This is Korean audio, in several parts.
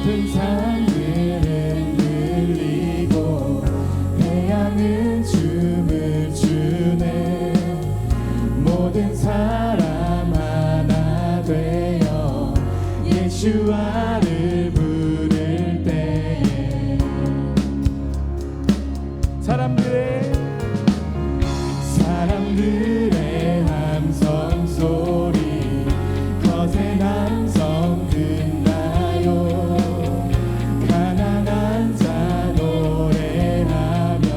높은 산들은 들리고 태양은 춤을 추네. 모든 사람 하나 되어 예수와를 부를 때에 사람들의 함성 소리 거센 함성 듣나요. 가난한 자 노래하며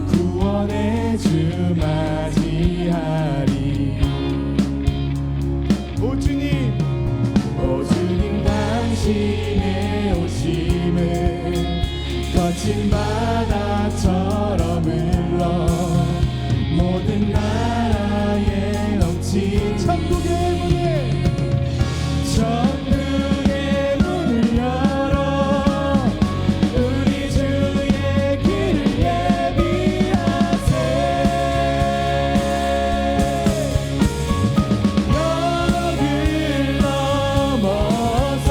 구원의 주 맞이하리. 오 주님 당신의 오심을 거친 바다처럼 흘러 모든 나라에 넘친 천국의 문을 열어 우리 주의 길을 예비하세. 벽을 넘어서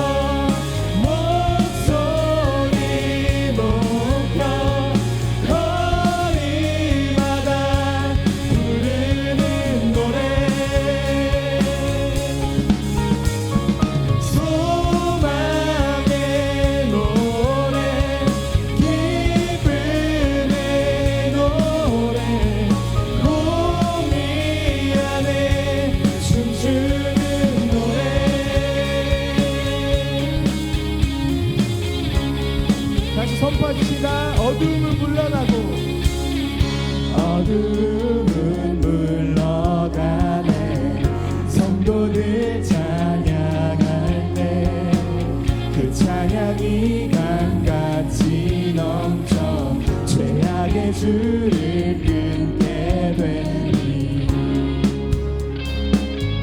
목소리 높여 거리마다 부르는 노래. 소망의 노래 기쁨의 노래 공의 안에 춤추는 노래. 다시 선포하십시다. 어두움은 물러나고 어두움은 물러가네. 성도들 찬양할 때 그 찬양이 강같이 넘쳐 죄악의 줄을 끊게 되니.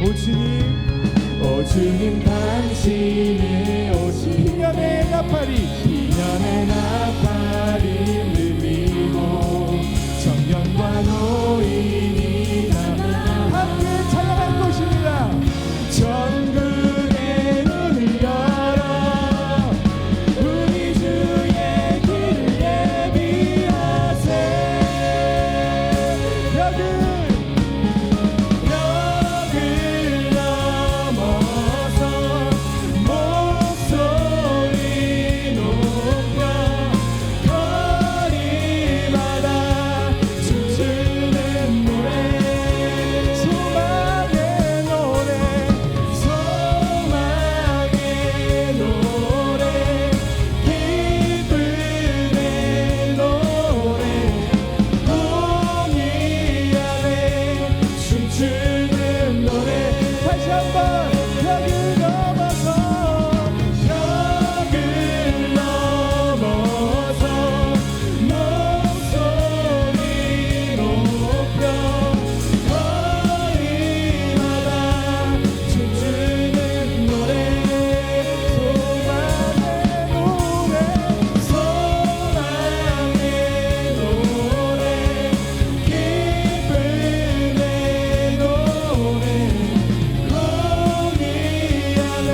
오 주님 당신의 오신 희년의 나팔이 들리고 정령과 노인이 나면 함께 찬양할 것입니다. 전국의 문을 열어 우리 주의 길을 예비하세. 벽을 넘어서 목소리 높여 거리마다 춤추는 노래. 소망의 노래 기쁨의 노래 공의 안에 춤추는 노래. 다시 한번 벽을 넘어서 목소리 높여 거리마다 춤추는 노래. 소망의 노래 기쁨의 노래 공의 안에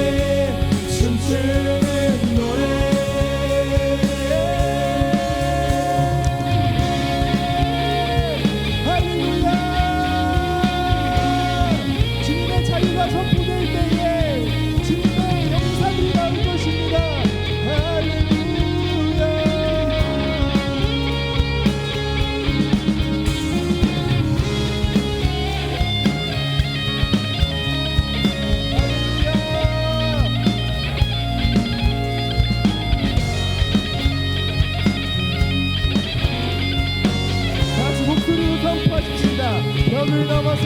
춤추는 노래. 할렐루야. 주님의 자유가 선포될 때에 주님의 영상이 나올 것입니다. 할렐루야. 다시 목소리로 선포하십시다. 벽을 넘어서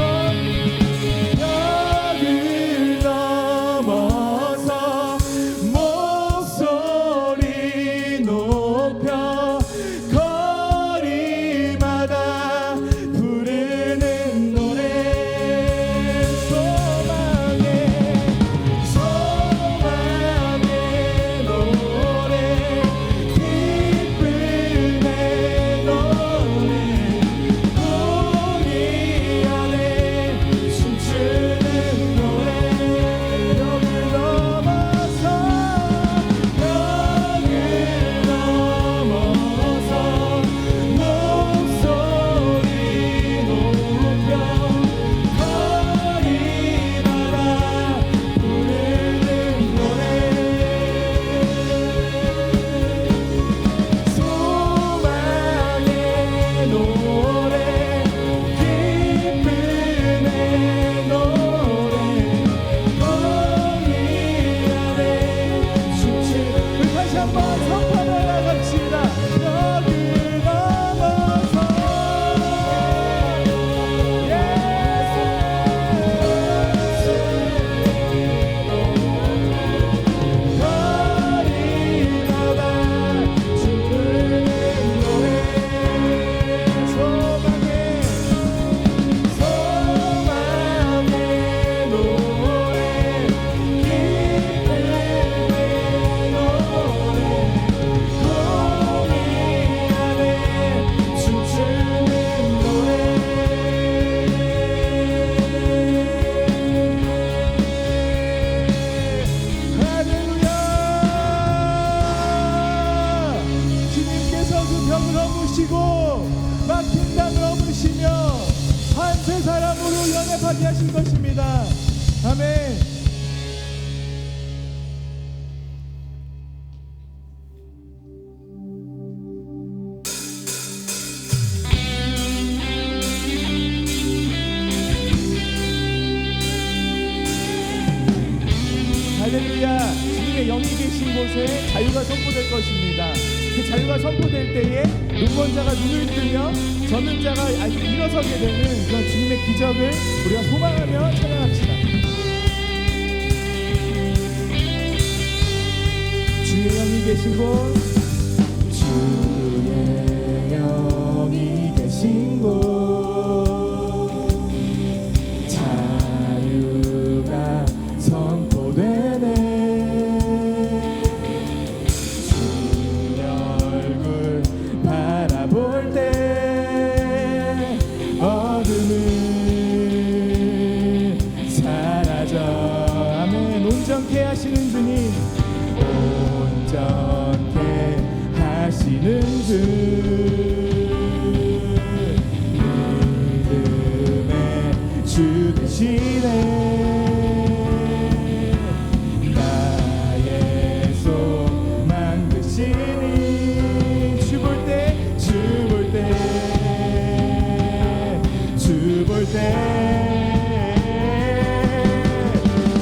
목소리 높여 거리마다 부르는 노래. 소망의 노래 기쁨의 노래 공의 안에 거듭하게 하신 것입니다. 아멘. 할렐루야. 주님의 영이 계신 곳에 자유가 선포될 것입니다. 그 자유가 선포될 때에 눈먼 자가 눈을 뜨며 젖는 자가 일어서게 되는 그런 주님의 기적을 우리가 소망하며 찬양합시다. 주의 영이 계신 곳, 주의 영이 계신 곳, 자유가 선포되네. 주의 얼굴 바라볼 때 어둠은 사라져. 아멘. 온전케 하시는 주님, 온전케 하시는 주, 믿음의 주 되시네. 나의 소망 되시니. 주 볼 때, 주 볼 때, 주 볼 때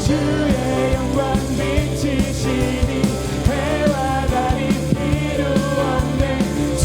주의 영광 비치시니 해와 달이 필요 없네. 주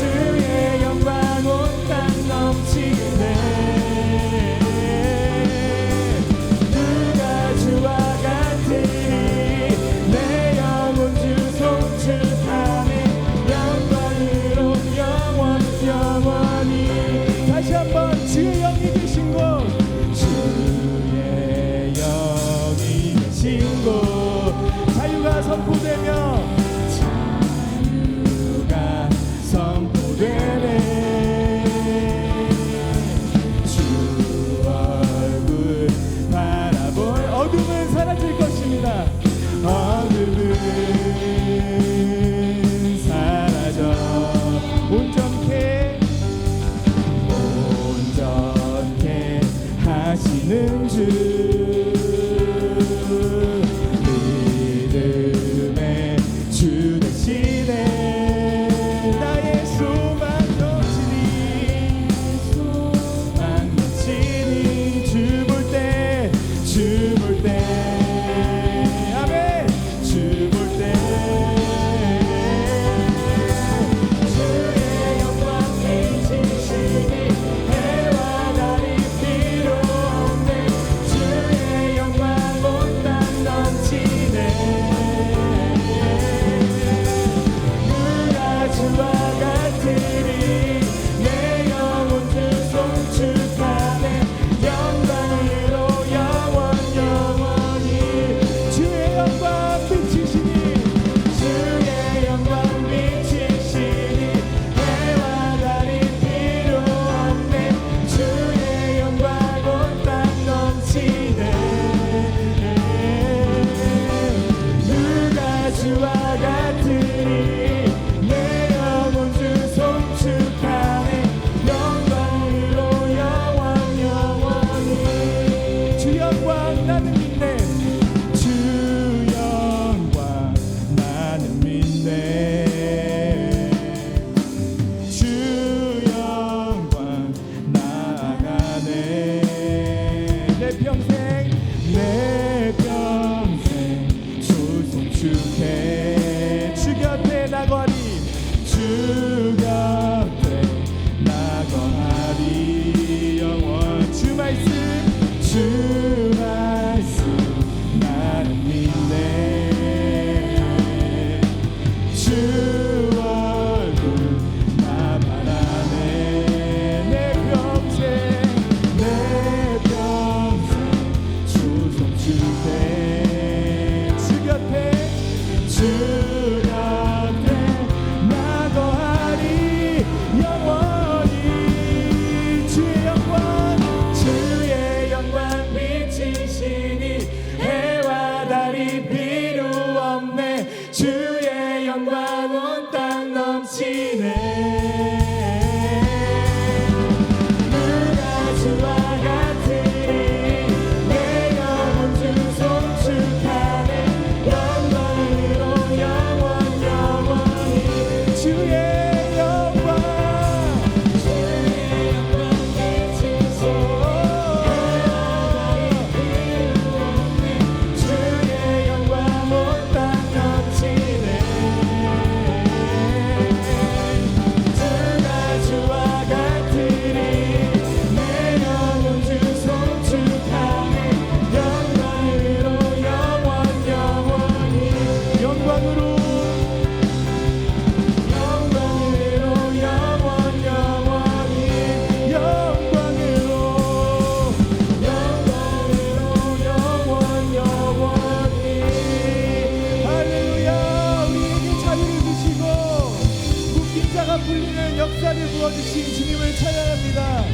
풀리는 역사를 부어주신 주님을 찬양합니다.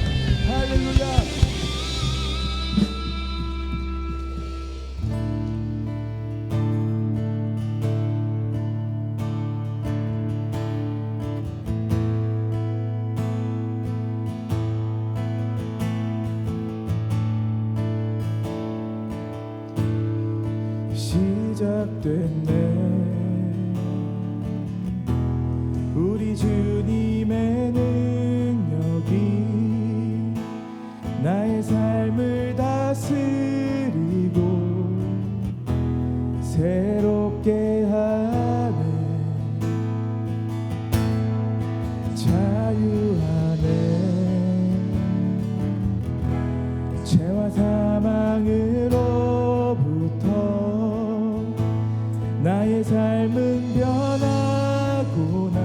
할렐루야. 시작됐네 우리 주님의 능력이 나의 삶을 다스리고 새롭게 하네 자유하네 죄와 사망으로부터 나의 삶은 변하구나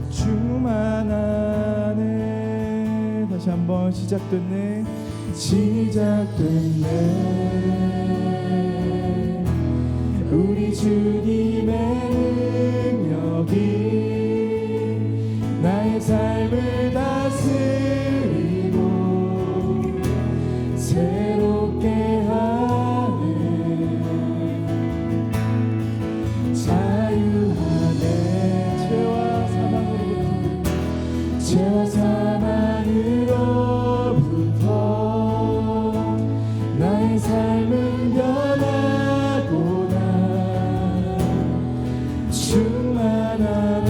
주만 아네 다시 한번 시작됐네 우리 주님의 능력이 나의 삶을 다스리고 새롭게 하네 자유하네 죄와 사망으로부터 나의 삶은 변하구나 충만하네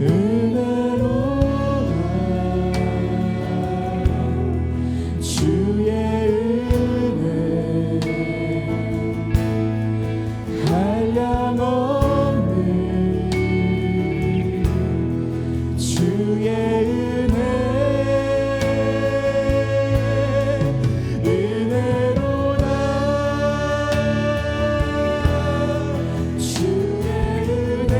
은혜로다 주의 은혜 한량없는 주의 은혜 은혜로다 주의 은혜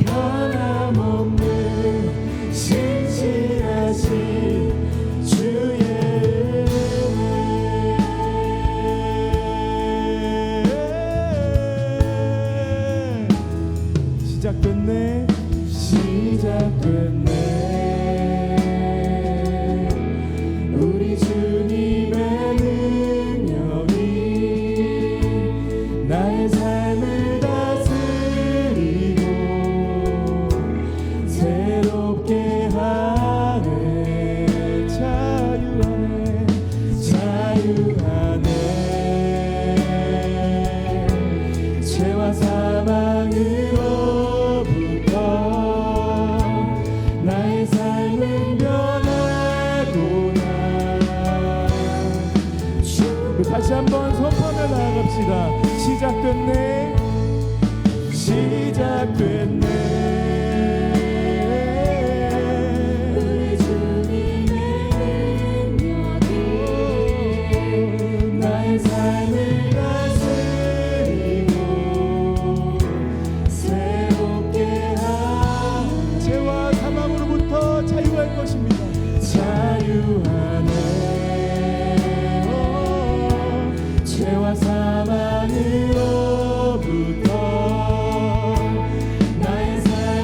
변함없는 신실하신 주의 시작됐네 우리 주님의 능력이 나의 삶을 다스리고 새롭게 하네 자유하네 죄와 사망으로부터 나의 삶은 변하구나 다시 한번 선포하며 나아갑시다 시작됐네 우리 주님의 능력이 나의 삶을 다스리고 새롭게 하네 죄와 사망으로부터 자유할 것입니다 자유하네 죄와 사망으로부터 나의 삶을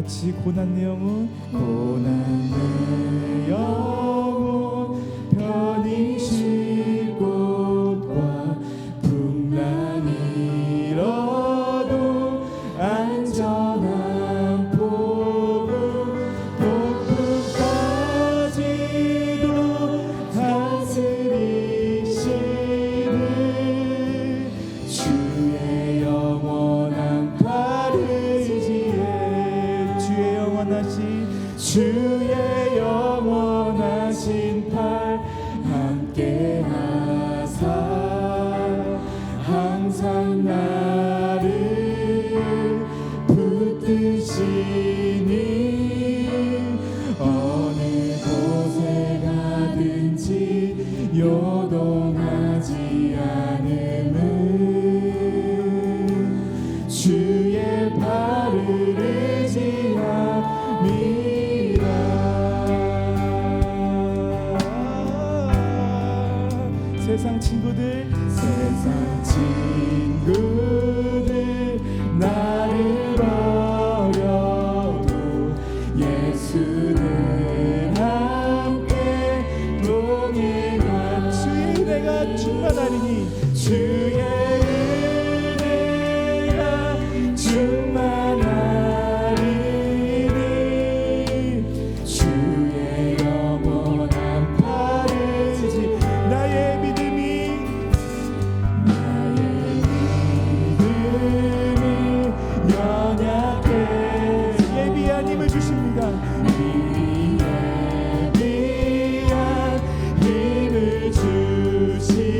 같이 고난 내 영혼, 고난 내 영혼 편히 쉴 곳과 풍랑이 일어도 안전한 복음 폭풍까지도 다스리시는 주의 영원한 팔을 주의 영원하신 팔 함께 하사 항상 나를 붙드시니 어느 곳에 가든지 요동하지 않음은 주의 팔을 의지함이라. 세상 친구들 나를 버려도 예수는 함께 주의 은혜가 충만하리니 주의 영원한 팔을 지지 나의 믿음이 연약해 예비한 힘을 주십니다. 예비한 힘을 주시면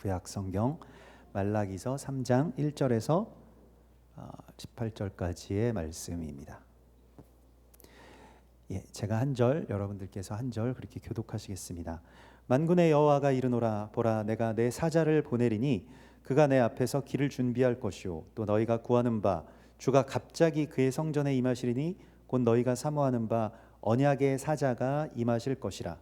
구약 성경 말라기서 3장 1절에서 18절까지의 말씀입니다. 제가 한 절, 여러분들께서 한 절 그렇게 교독하시겠습니다. 만군의 여호와가 이르노라, 보라 내가 내 사자를 보내리니 그가 내 앞에서 길을 준비할 것이요 또 너희가 구하는 바 주가 갑자기 그의 성전에 임하시리니 곧 너희가 사모하는 바 언약의 사자가 임하실 것이라.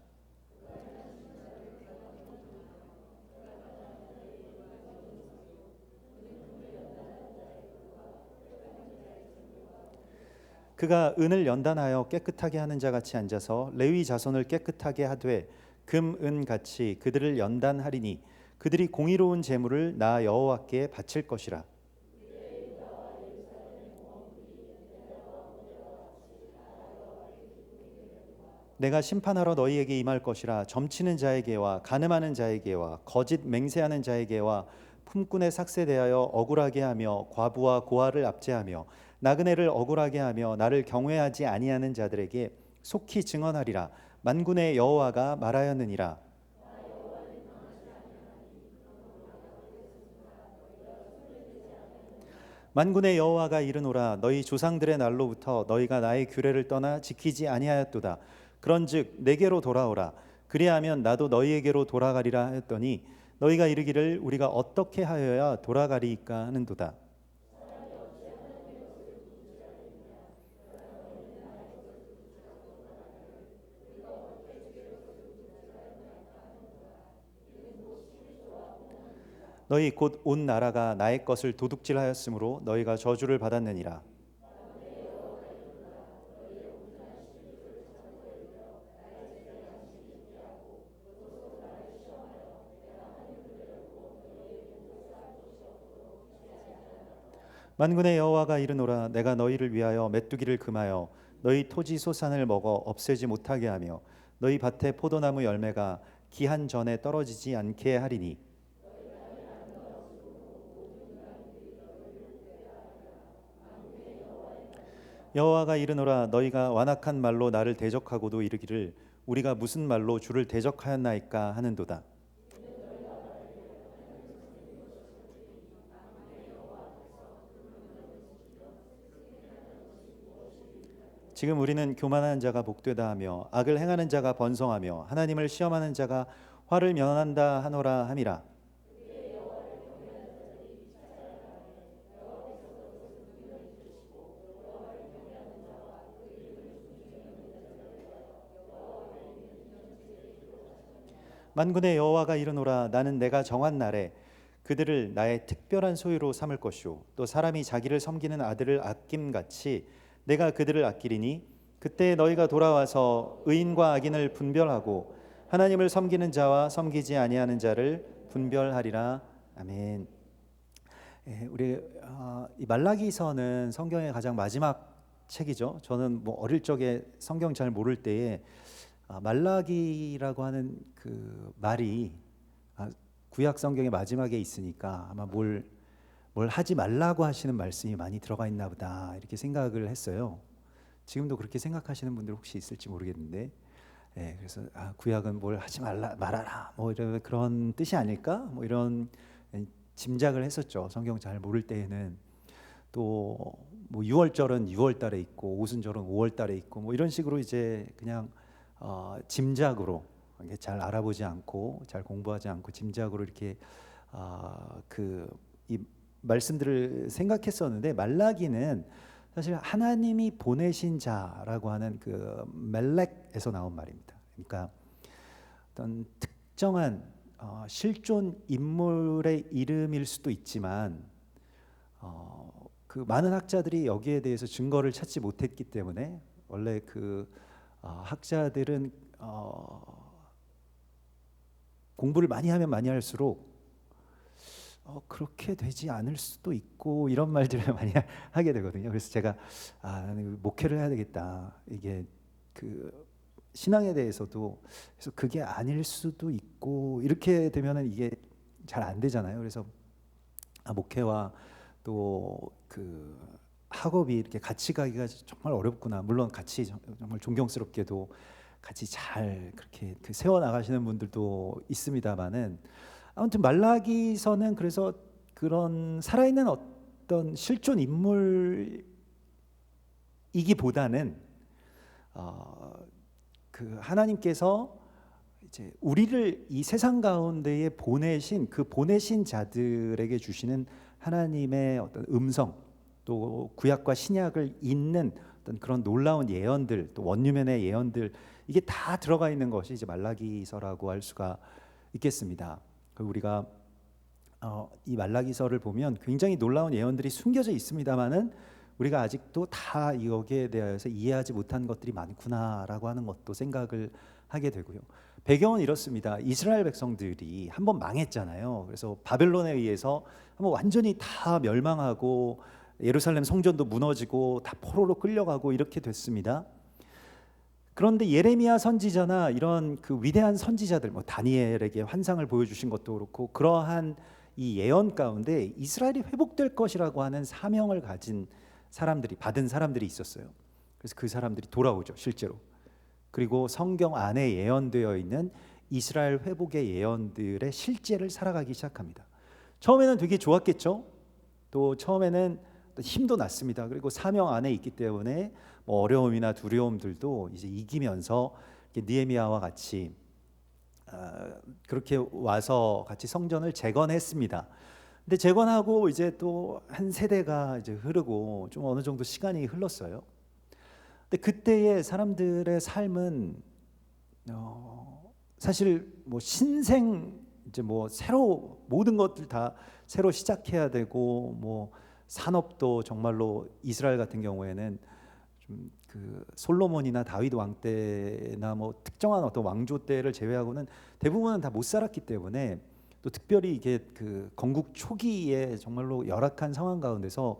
그가 은을 연단하여 깨끗하게 하는 자 같이 앉아서 레위 자손을 깨끗하게 하되 금, 은 같이 그들을 연단하리니 그들이 공의로운 제물을 나 여호와께 바칠 것이라. 내가 심판하러 너희에게 임할 것이라. 점치는 자에게와 간음하는 자에게와 거짓 맹세하는 자에게와 품꾼의 삭세 대하여 억울하게 하며 과부와 고아를 압제하며 나그네를 억울하게 하며 나를 경외하지 아니하는 자들에게 속히 증언하리라. 만군의 여호와가 말하였느니라. 만군의 여호와가 이르노라, 너희 조상들의 날로부터 너희가 나의 규례를 떠나 지키지 아니하였도다. 그런즉 내게로 돌아오라. 그리하면 나도 너희에게로 돌아가리라 하였더니 너희가 이르기를 우리가 어떻게 하여야 돌아가리이까 하는도다. 너희 곧 온 나라가 나의 것을 도둑질하였으므로 너희가 저주를 받았느니라. 만군의 여호와가 이르노라, 내가 너희를 위하여 메뚜기를 금하여 너희 토지 소산을 먹어 없애지 못하게 하며 너희 밭의 포도나무 열매가 기한 전에 떨어지지 않게 하리니 여호와가 이르노라, 너희가 완악한 말로 나를 대적하고도 이르기를 우리가 무슨 말로 주를 대적하였나이까 하는도다. 지금 우리는 교만한 자가 복되다 하며 악을 행하는 자가 번성하며 하나님을 시험하는 자가 화를 면한다 하노라 함이라. 만군의 여호와가 이르노라, 나는 내가 정한 날에 그들을 나의 특별한 소유로 삼을 것이요 또 사람이 자기를 섬기는 아들을 아낌같이 내가 그들을 아끼리니 그때 너희가 돌아와서 의인과 악인을 분별하고 하나님을 섬기는 자와 섬기지 아니하는 자를 분별하리라. 아멘. 우리 이 말라기서는 성경의 가장 마지막 책이죠. 저는 뭐 어릴 적에 성경 잘 모를 때에 말라기라고 하는 그 말이 구약 성경의 마지막에 있으니까 아마 뭘 하지 말라고 하시는 말씀이 많이 들어가 있나 보다 이렇게 생각을 했어요. 지금도 그렇게 생각하시는 분들 혹시 있을지 모르겠는데, 그래서 구약은 뭘 하지 말아라 뭐 이런 그런 뜻이 아닐까 뭐 이런 짐작을 했었죠. 성경 잘 모를 때에는 또 뭐 6월절은 6월달에 있고 오순절은 5월달에 있고 뭐 이런 식으로 이제 그냥 짐작으로 잘 알아보지 않고 잘 공부하지 않고 짐작으로 이렇게 이 말씀들을 생각했었는데 말라기는 사실 하나님이 보내신 자라고 하는 그 멜렉에서 나온 말입니다. 그러니까 어떤 특정한 실존 인물의 이름일 수도 있지만 그 많은 학자들이 여기에 대해서 증거를 찾지 못했기 때문에 원래 그 학자들은 공부를 많이 하면 많이 할수록 그렇게 되지 않을 수도 있고 이런 말들을 많이 하게 되거든요. 그래서 제가 나는 목회를 해야 되겠다. 이게 그 신앙에 대해서도 그래서 그게 아닐 수도 있고 이렇게 되면은 이게 잘 안 되잖아요. 그래서 목회와 또 그 학업이 이렇게 같이 가기가 정말 어렵구나. 물론 같이 정말 존경스럽게도 같이 잘 그렇게 세워 나가시는 분들도 있습니다만은 아무튼 말라기서는 그래서 그런 살아있는 어떤 실존 인물이기보다는 그 하나님께서 이제 우리를 이 세상 가운데에 보내신 그 보내신 자들에게 주시는 하나님의 어떤 음성, 또 구약과 신약을 잇는 어떤 그런 놀라운 예언들, 또 원유면의 예언들, 이게 다 들어가 있는 것이 이제 말라기서라고 할 수가 있겠습니다. 우리가 이 말라기서를 보면 굉장히 놀라운 예언들이 숨겨져 있습니다만은 우리가 아직도 다 여기에 대해서 이해하지 못한 것들이 많구나라고 하는 것도 생각을 하게 되고요. 배경은 이렇습니다. 이스라엘 백성들이 한번 망했잖아요. 그래서 바벨론에 의해서 한번 완전히 다 멸망하고 예루살렘 성전도 무너지고 다 포로로 끌려가고 이렇게 됐습니다. 그런데 예레미야 선지자나 이런 그 위대한 선지자들, 뭐 다니엘에게 환상을 보여주신 것도 그렇고, 그러한 이 예언 가운데 이스라엘이 회복될 것이라고 하는 사명을 가진 사람들이, 받은 사람들이 있었어요. 그래서 그 사람들이 돌아오죠, 실제로. 그리고 성경 안에 예언되어 있는 이스라엘 회복의 예언들의 실제를 살아가기 시작합니다. 처음에는 되게 좋았겠죠. 또 처음에는 힘도 났습니다. 그리고 사명 안에 있기 때문에 뭐 어려움이나 두려움들도 이제 이기면서 느헤미야와 같이 그렇게 와서 같이 성전을 재건했습니다. 근데 재건하고 이제 또 한 세대가 이제 흐르고 좀 어느 정도 시간이 흘렀어요. 근데 그때의 사람들의 삶은 사실 뭐 신생, 이제 뭐 새로 모든 것들 다 새로 시작해야 되고, 뭐 산업도 정말로 이스라엘 같은 경우에는 좀 그 솔로몬이나 다윗 왕 때나 뭐 특정한 어떤 왕조 때를 제외하고는 대부분은 다 못 살았기 때문에, 또 특별히 이게 그 건국 초기에 정말로 열악한 상황 가운데서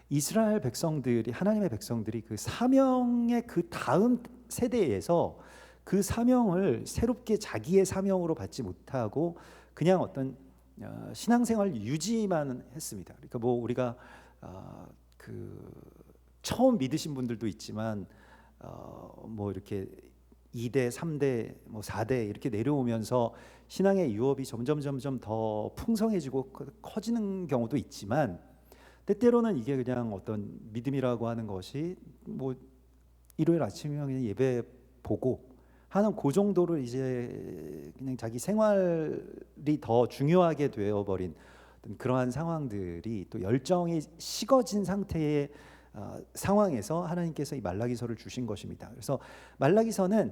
이스라엘 백성들이, 하나님의 백성들이 그 사명의 그 다음 세대에서 그 사명을 새롭게 자기의 사명으로 받지 못하고 그냥 어떤 신앙생활 유지만 했습니다. 그러니까 뭐 우리가 그 처음 믿으신 분들도 있지만 뭐 이렇게 2대, 3대, 뭐 4대 이렇게 내려오면서 신앙의 유업이 점점 더 풍성해지고 커지는 경우도 있지만, 때때로는 이게 그냥 어떤 믿음이라고 하는 것이 뭐 일요일 아침이면 그냥 예배 보고 하는 그 정도로 이제 그냥 자기 생활이 더 중요하게 되어버린 그러한 상황들이, 또 열정이 식어진 상태의 상황에서 하나님께서 이 말라기서를 주신 것입니다. 그래서 말라기서는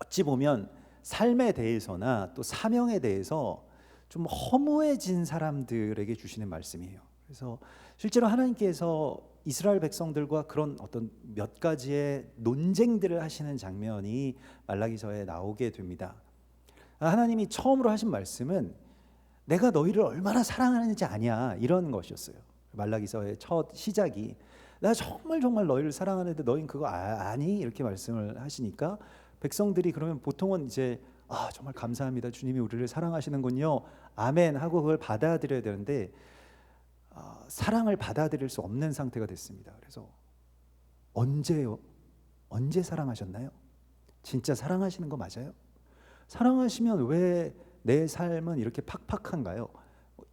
어찌 보면 삶에 대해서나 또 사명에 대해서 좀 허무해진 사람들에게 주시는 말씀이에요. 그래서 실제로 하나님께서 이스라엘 백성들과 그런 어떤 몇 가지의 논쟁들을 하시는 장면이 말라기서에 나오게 됩니다. 하나님이 처음으로 하신 말씀은 내가 너희를 얼마나 사랑하는지 아냐, 이런 것이었어요. 말라기서의 첫 시작이 나 정말 너희를 사랑하는데 너희는 그거 아니? 이렇게 말씀을 하시니까 백성들이 그러면 보통은 이제 정말 감사합니다, 주님이 우리를 사랑하시는군요, 아멘 하고 그걸 받아들여야 되는데 사랑을 받아들일 수 없는 상태가 됐습니다. 그래서 언제요? 언제 사랑하셨나요? 진짜 사랑하시는 거 맞아요? 사랑하시면 왜 내 삶은 이렇게 팍팍한가요?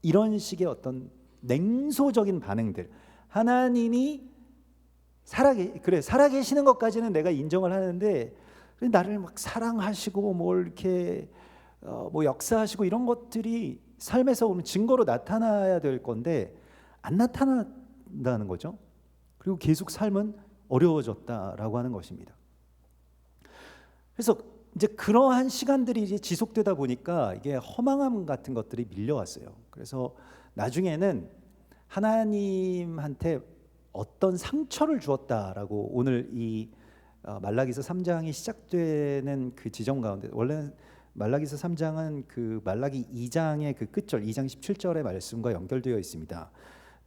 이런 식의 어떤 냉소적인 반응들. 하나님이 살아계시는 것까지는 내가 인정을 하는데 나를 막 사랑하시고 뭘 이렇게 뭐 역사하시고 이런 것들이 삶에서 오면 증거로 나타나야 될 건데 안 나타난다는 거죠. 그리고 계속 삶은 어려워졌다라고 하는 것입니다. 그래서 이제 그러한 시간들이 이제 지속되다 보니까 이게 허망함 같은 것들이 밀려왔어요. 그래서 나중에는 하나님한테 어떤 상처를 주었다라고 오늘 이 말라기서 3장이 시작되는 그 지점 가운데, 원래는 말라기서 3장은 그 말라기 2장의 그 끝절 2장 17절의 말씀과 연결되어 있습니다.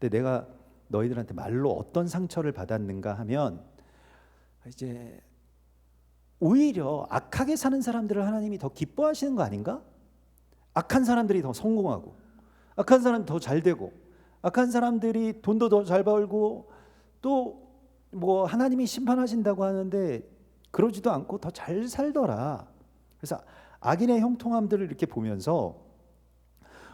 근데 내가 너희들한테 말로 어떤 상처를 받았는가 하면, 이제 오히려 악하게 사는 사람들을 하나님이 더 기뻐하시는 거 아닌가? 악한 사람들이 더 성공하고, 악한 사람이 더 잘 되고, 악한 사람들이 돈도 더 잘 벌고, 또 뭐 하나님이 심판하신다고 하는데 그러지도 않고 더 잘 살더라. 그래서 악인의 형통함들을 이렇게 보면서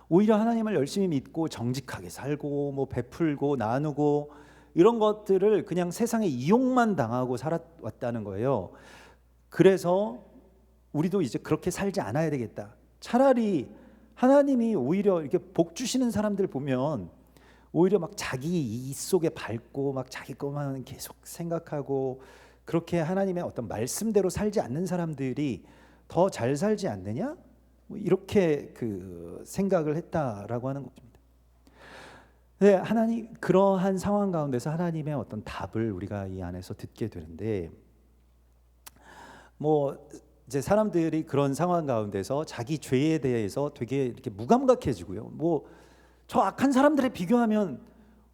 오히려 하나님을 열심히 믿고 정직하게 살고 뭐 베풀고 나누고 이런 것들을 그냥 세상에 이용만 당하고 살아왔다는 거예요. 그래서 우리도 이제 그렇게 살지 않아야 되겠다. 차라리 하나님이 오히려 이렇게 복 주시는 사람들 보면 오히려 막 자기 이 속에 밟고 막 자기 것만 계속 생각하고 그렇게 하나님의 어떤 말씀대로 살지 않는 사람들이 더 잘 살지 않느냐? 뭐 이렇게 그 생각을 했다라고 하는 것입니다. 네, 하나님 그러한 상황 가운데서 하나님의 어떤 답을 우리가 이 안에서 듣게 되는데, 뭐 이제 사람들이 그런 상황 가운데서 자기 죄에 대해서 되게 이렇게 무감각해지고요. 뭐 저 악한 사람들에 비교하면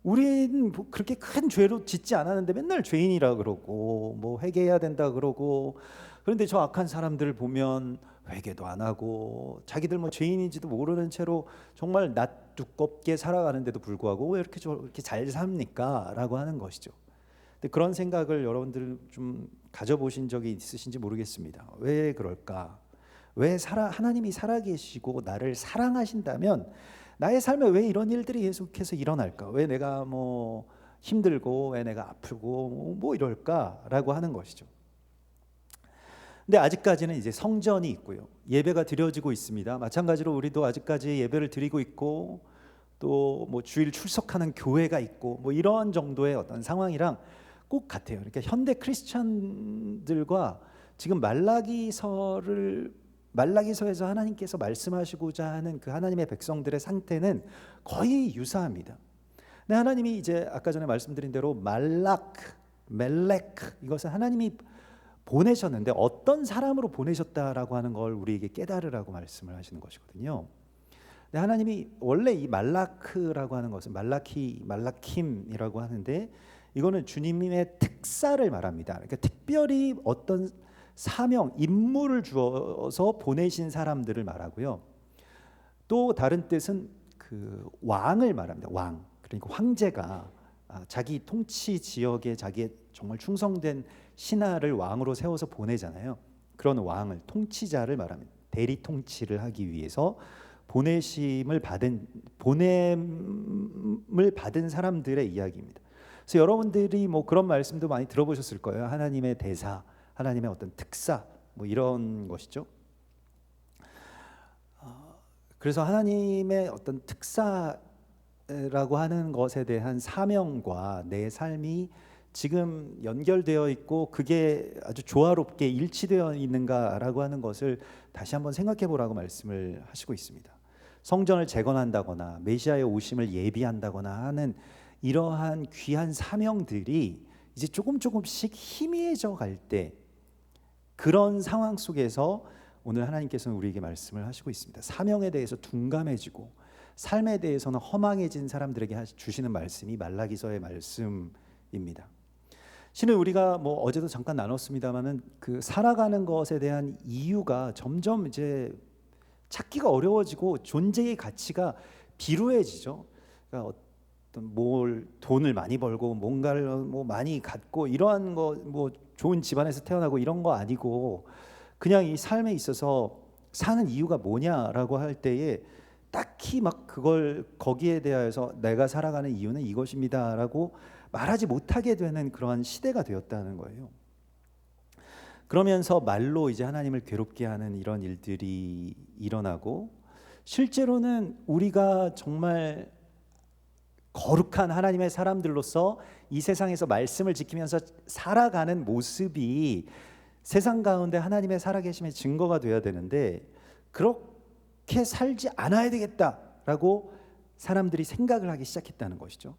우리는 뭐 그렇게 큰 죄로 짓지 않았는데 맨날 죄인이라 그러고 뭐 회개해야 된다 그러고, 그런데 저 악한 사람들을 보면 회개도 안 하고 자기들 뭐 죄인인지도 모르는 채로 정말 낯 두껍게 살아가는데도 불구하고 왜 이렇게 저렇게 잘 삽니까? 라고 하는 것이죠. 근데 그런 생각을 여러분들 좀 가져보신 적이 있으신지 모르겠습니다. 왜 그럴까? 왜 하나님이 살아계시고 나를 사랑하신다면 나의 삶에 왜 이런 일들이 계속해서 일어날까? 왜 내가 뭐 힘들고 왜 내가 아프고 뭐 이럴까라고 하는 것이죠. 근데 아직까지는 이제 성전이 있고요. 예배가 드려지고 있습니다. 마찬가지로 우리도 아직까지 예배를 드리고 있고 또 뭐 주일 출석하는 교회가 있고 뭐 이런 정도의 어떤 상황이랑 꼭 같아요. 그러니까 현대 크리스천들과 지금 말라기서에서 하나님께서 말씀하시고자 하는 그 하나님의 백성들의 상태는 거의 유사합니다. 근데 하나님이 이제 아까 전에 말씀드린 대로 멜렉 이것은 하나님이 보내셨는데 어떤 사람으로 보내셨다라고 하는 걸 우리에게 깨달으라고 말씀을 하시는 것이거든요. 근데 하나님이 원래 이 말라크라고 하는 것은 말라킴이라고 하는데 이거는 주님의 특사를 말합니다. 그러니까 특별히 어떤 사명, 임무를 주어서 보내신 사람들을 말하고요. 또 다른 뜻은 그 왕을 말합니다. 왕. 그러니까 황제가 자기 통치 지역에 자기의 정말 충성된 신하를 왕으로 세워서 보내잖아요. 그런 왕을, 통치자를 말합니다. 대리 통치를 하기 위해서 보냄을 받은 사람들의 이야기입니다. 그래서 여러분들이 뭐 그런 말씀도 많이 들어보셨을 거예요. 하나님의 대사, 하나님의 어떤 특사, 뭐 이런 것이죠. 그래서 하나님의 어떤 특사라고 하는 것에 대한 사명과 내 삶이 지금 연결되어 있고 그게 아주 조화롭게 일치되어 있는가라고 하는 것을 다시 한번 생각해 보라고 말씀을 하시고 있습니다. 성전을 재건한다거나 메시아의 오심을 예비한다거나 하는 이러한 귀한 사명들이 이제 조금씩 희미해져 갈 때, 그런 상황 속에서 오늘 하나님께서는 우리에게 말씀을 하시고 있습니다. 사명에 대해서 둔감해지고 삶에 대해서는 허망해진 사람들에게 주시는 말씀이 말라기서의 말씀입니다. 실은 우리가 뭐 어제도 잠깐 나눴습니다만은 그 살아가는 것에 대한 이유가 점점 이제 찾기가 어려워지고 존재의 가치가 비루해지죠. 그러니까 어떤 돈을 많이 벌고 뭔가를 뭐 많이 갖고 이러한 거 뭐 좋은 집안에서 태어나고 이런 거 아니고 그냥 이 삶에 있어서 사는 이유가 뭐냐라고 할 때에 딱히 막 그걸 거기에 대하여서 내가 살아가는 이유는 이것입니다라고 말하지 못하게 되는 그러한 시대가 되었다는 거예요. 그러면서 말로 이제 하나님을 괴롭게 하는 이런 일들이 일어나고, 실제로는 우리가 정말 거룩한 하나님의 사람들로서 이 세상에서 말씀을 지키면서 살아가는 모습이 세상 가운데 하나님의 살아계심의 증거가 되어야 되는데, 그렇게 살지 않아야 되겠다라고 사람들이 생각을 하기 시작했다는 것이죠.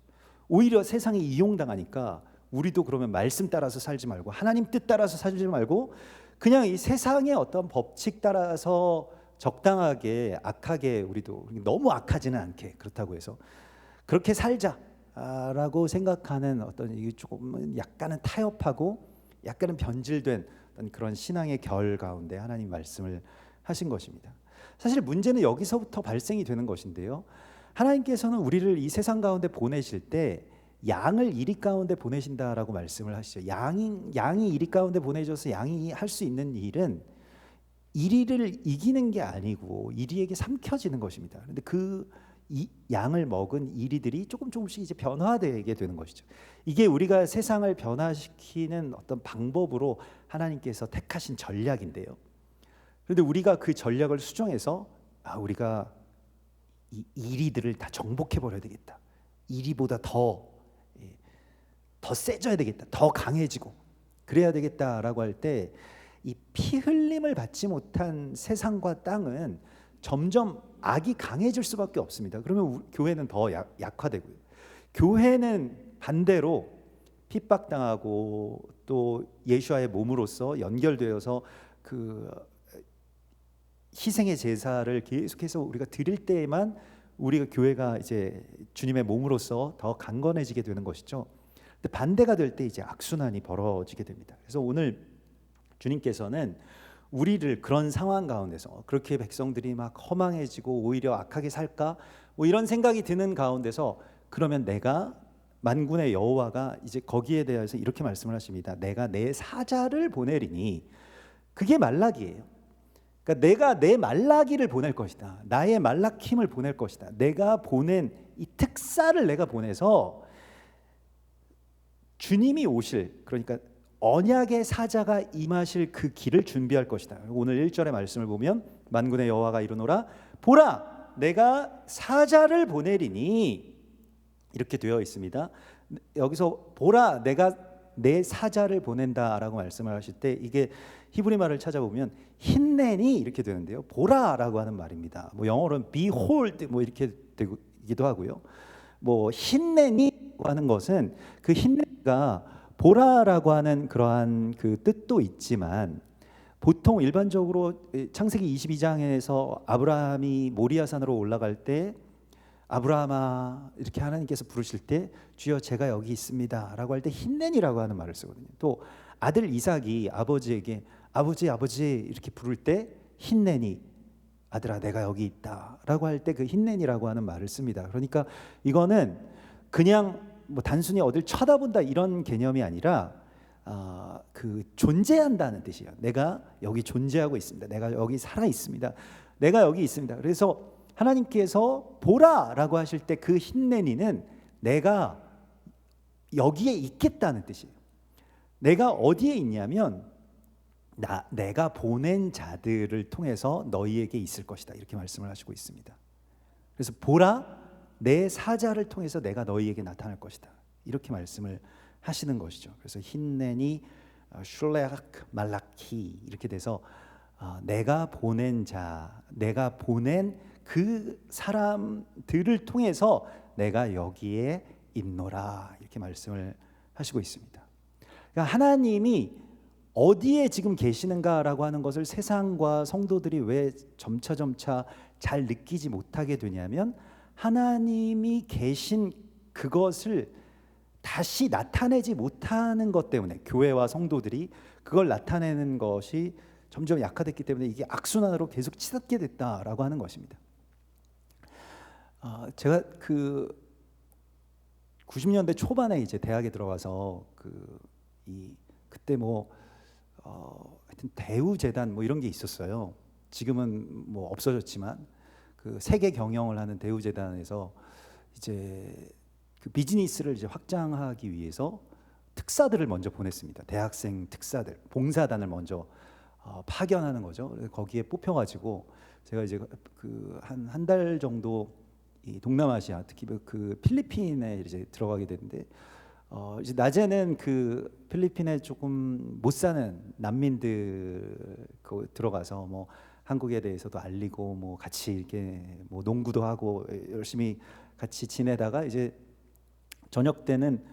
오히려 세상에 이용당하니까 우리도 그러면 말씀 따라서 살지 말고 하나님 뜻 따라서 살지 말고 그냥 이 세상의 어떤 법칙 따라서 적당하게 악하게, 우리도 너무 악하지는 않게, 그렇다고 해서 그렇게 살자라고 생각하는 어떤 이게 조금은 약간은 타협하고 약간은 변질된 어떤 그런 신앙의 결 가운데 하나님 말씀을 하신 것입니다. 사실 문제는 여기서부터 발생이 되는 것인데요. 하나님께서는 우리를 이 세상 가운데 보내실 때 양을 이리 가운데 보내신다라고 말씀을 하시죠. 양이 이리 가운데 보내줘서 양이 할 수 있는 일은 이리를 이기는 게 아니고 이리에게 삼켜지는 것입니다. 그런데 그 이 양을 먹은 이리들이 조금씩 이제 변화되게 되는 것이죠. 이게 우리가 세상을 변화시키는 어떤 방법으로 하나님께서 택하신 전략인데요. 그런데 우리가 그 전략을 수정해서 우리가 이 이리들을 다 정복해 버려야 되겠다. 이리보다 더 세져야 되겠다. 더 강해지고 그래야 되겠다라고 할 때 이 피 흘림을 받지 못한 세상과 땅은 점점 악이 강해질 수밖에 없습니다. 그러면 교회는 더 약화되고요. 교회는 반대로 핍박당하고 또 예수와의 몸으로서 연결되어서 그 희생의 제사를 계속해서 우리가 드릴 때에만 우리가 교회가 이제 주님의 몸으로서 더 강건해지게 되는 것이죠. 근데 반대가 될 때 이제 악순환이 벌어지게 됩니다. 그래서 오늘 주님께서는 우리를 그런 상황 가운데서 그렇게 백성들이 막 허망해지고 오히려 악하게 살까 뭐 이런 생각이 드는 가운데서 그러면 내가 만군의 여호와가 이제 거기에 대해서 이렇게 말씀을 하십니다. 내가 내 사자를 보내리니 그게 말라기예요. 그러니까 내가 내 말라기를 보낼 것이다. 나의 말라킴을 보낼 것이다. 내가 보낸 이 특사를 내가 보내서 주님이 오실 그러니까 언약의 사자가 임하실 그 길을 준비할 것이다. 오늘 1절의 말씀을 보면 만군의 여호와가 이르노라 보라 내가 사자를 보내리니 이렇게 되어 있습니다. 여기서 보라 내가 내 사자를 보낸다라고 말씀을 하실 때 이게 히브리 말을 찾아보면 힌넨이 이렇게 되는데요. 보라라고 하는 말입니다. 뭐 영어로는 behold 뭐 이렇게 되기도 하고요. 뭐 힌넨이 하는 것은 그 힌넨가 보라라고 하는 그러한 그 뜻도 있지만 보통 일반적으로 창세기 22장에서 아브라함이 모리아산으로 올라갈 때 아브라함아 이렇게 하나님께서 부르실 때 주여 제가 여기 있습니다 라고 할 때 힌넨이라고 하는 말을 쓰거든요. 또 아들 이삭이 아버지에게 아버지 이렇게 부를 때 힌넨이 아들아 내가 여기 있다 라고 할 때 그 힌넨이라고 하는 말을 씁니다. 그러니까 이거는 그냥 뭐 단순히 어딜 쳐다본다 이런 개념이 아니라 그 존재한다는 뜻이에요. 내가 여기 존재하고 있습니다. 내가 여기 살아 있습니다. 내가 여기 있습니다. 그래서 하나님께서 보라라고 하실 때 그 힌넨이는 내가 여기에 있겠다는 뜻이에요. 내가 어디에 있냐면 내가 보낸 자들을 통해서 너희에게 있을 것이다 이렇게 말씀을 하시고 있습니다. 그래서 보라 내 사자를 통해서 내가 너희에게 나타날 것이다 이렇게 말씀을 하시는 것이죠. 그래서 힌넨이 슐레악 말라키 이렇게 돼서 내가 보낸 자, 내가 보낸 그 사람들을 통해서 내가 여기에 있노라 이렇게 말씀을 하시고 있습니다. 그러니까 하나님이 어디에 지금 계시는가라고 하는 것을 세상과 성도들이 왜 점차 잘 느끼지 못하게 되냐면 하나님이 계신 그것을 다시 나타내지 못하는 것 때문에 교회와 성도들이 그걸 나타내는 것이 점점 약화됐기 때문에 이게 악순환으로 계속 치닫게 됐다라고 하는 것입니다. 제가 그 90년대 초반에 이제 대학에 들어가서 그때 하여튼 대우재단 뭐 이런 게 있었어요. 지금은 뭐 없어졌지만 그 세계 경영을 하는 대우재단에서 이제 그 비즈니스를 이제 확장하기 위해서 특사들을 먼저 보냈습니다. 대학생 특사들, 봉사단을 먼저 파견하는 거죠. 그래서 거기에 뽑혀가지고 제가 이제 그 한 달 정도 이 동남아시아, 특히 그 필리핀에 이제 들어가게 됐는데 이제 낮에는 그 필리핀에 조금 못 사는 난민들 들어가서 뭐 한국에 대해서도 알리고 뭐 같이 이렇게 뭐 농구도 하고 열심히 같이 지내다가 이제 저녁 때는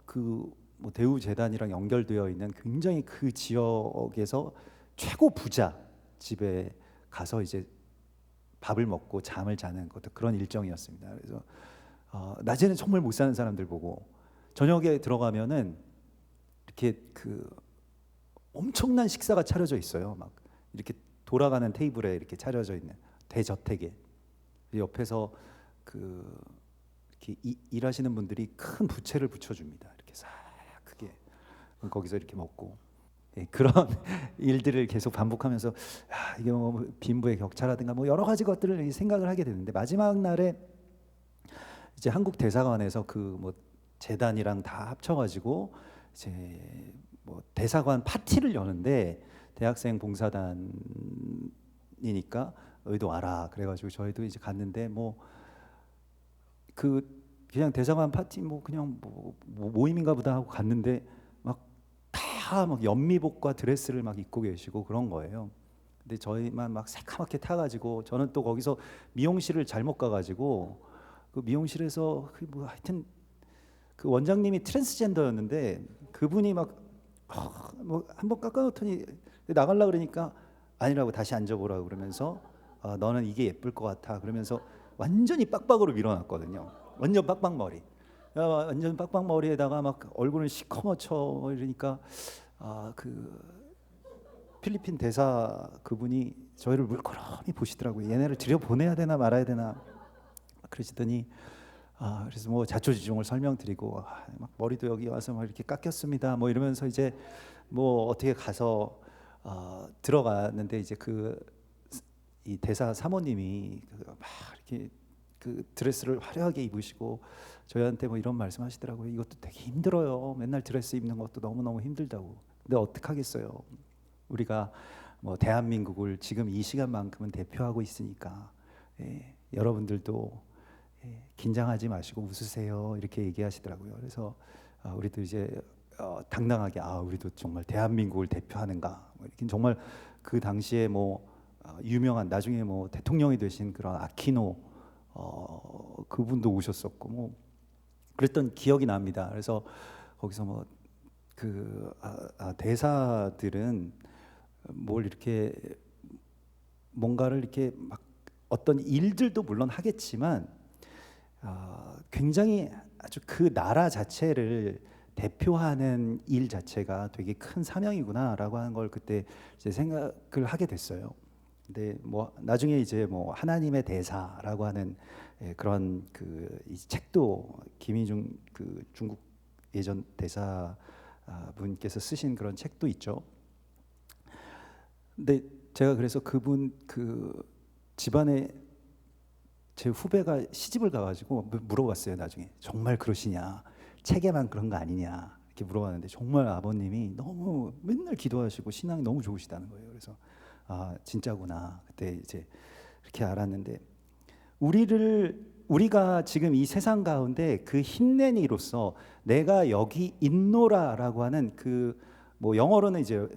그 뭐 대우 재단이랑 연결되어 있는 굉장히 그 지역에서 최고 부자 집에 가서 이제 밥을 먹고 잠을 자는 것도 그런 일정이었습니다. 그래서 낮에는 정말 못 사는 사람들 보고 저녁에 들어가면은 이렇게 그 엄청난 식사가 차려져 있어요. 막 이렇게 돌아가는 테이블에 이렇게 차려져 있는 대저택에 옆에서 이렇게 일하시는 분들이 큰 부채를 붙여줍니다. 이렇게 싹 크게 거기서 이렇게 먹고 그런 일들을 계속 반복하면서 이게 뭐 빈부의 격차라든가 뭐 여러 가지 것들을 생각을 하게 되는데, 마지막 날에 이제 한국 대사관에서 그 뭐 재단이랑 다 합쳐가지고 이제 뭐 대사관 파티를 여는데, 대학생 봉사단이니까 너희도 와라 그래가지고 저희도 이제 갔는데, 뭐 그냥 대사관 파티 뭐 그냥 뭐 모임인가 보다 하고 갔는데 막 다 막 연미복과 드레스를 막 입고 계시고 그런 거예요. 근데 저희만 막 새카맣게 타가지고, 저는 또 거기서 미용실을 잘못 가가지고 그 미용실에서 뭐 하여튼 그 원장님이 트랜스젠더였는데, 그분이 막 뭐 한번 깎아놓더니 나가려 그러니까 아니라고 다시 앉아보라고 그러면서 너는 이게 예쁠 것 같아 그러면서 완전히 빡빡으로 밀어놨거든요. 완전 빡빡머리. 완전 빡빡머리에다가 막 얼굴은 시커멓죠. 이러니까 그 필리핀 대사 그분이 저희를 물끄러미 보시더라고요. 얘네를 들여보내야 되나 말아야 되나 그러시더니 그래서 뭐 자초지종을 설명드리고 막 머리도 여기 와서 막 이렇게 깎였습니다. 뭐 이러면서 이제 뭐 어떻게 가서 들어갔는데, 이제 이 대사 사모님이 막 이렇게 그 드레스를 화려하게 입으시고 저희한테 뭐 이런 말씀하시더라고요. 이것도 되게 힘들어요. 맨날 드레스 입는 것도 너무너무 힘들다고. 근데 어떡하겠어요. 우리가 뭐 대한민국을 지금 이 시간만큼은 대표하고 있으니까 여러분들도 긴장하지 마시고 웃으세요 이렇게 얘기하시더라고요. 그래서 우리도 이제 당당하게 우리도 정말 대한민국을 대표하는가, 뭐 이렇게 정말 그 당시에 뭐 유명한 나중에 뭐 대통령이 되신 그런 아키노 그분도 오셨었고 뭐 그랬던 기억이 납니다. 그래서 거기서 뭐 대사들은 뭘 이렇게 뭔가를 이렇게 막 어떤 일들도 물론 하겠지만 굉장히 아주 그 나라 자체를 대표하는 일 자체가 되게 큰 사명이구나라고 하는 걸 그때 이제 생각을 하게 됐어요. 근데 뭐 나중에 이제 뭐 하나님의 대사라고 하는 그런 이 책도 김희중 그 중국 예전 대사 분께서 쓰신 그런 책도 있죠. 근데 제가 그래서 그분 집안에 제 후배가 시집을 가가지고 물어봤어요. 나중에 정말 그러시냐, 책에만 그런 거 아니냐 이렇게 물어봤는데, 정말 아버님이 너무 맨날 기도하시고 신앙이 너무 좋으시다는 거예요. 그래서 진짜구나 그때 이제 이렇게 알았는데, 우리가 지금 이 세상 가운데 그 힘낸 이로서 내가 여기 있노라라고 하는 뭐 영어로는 이제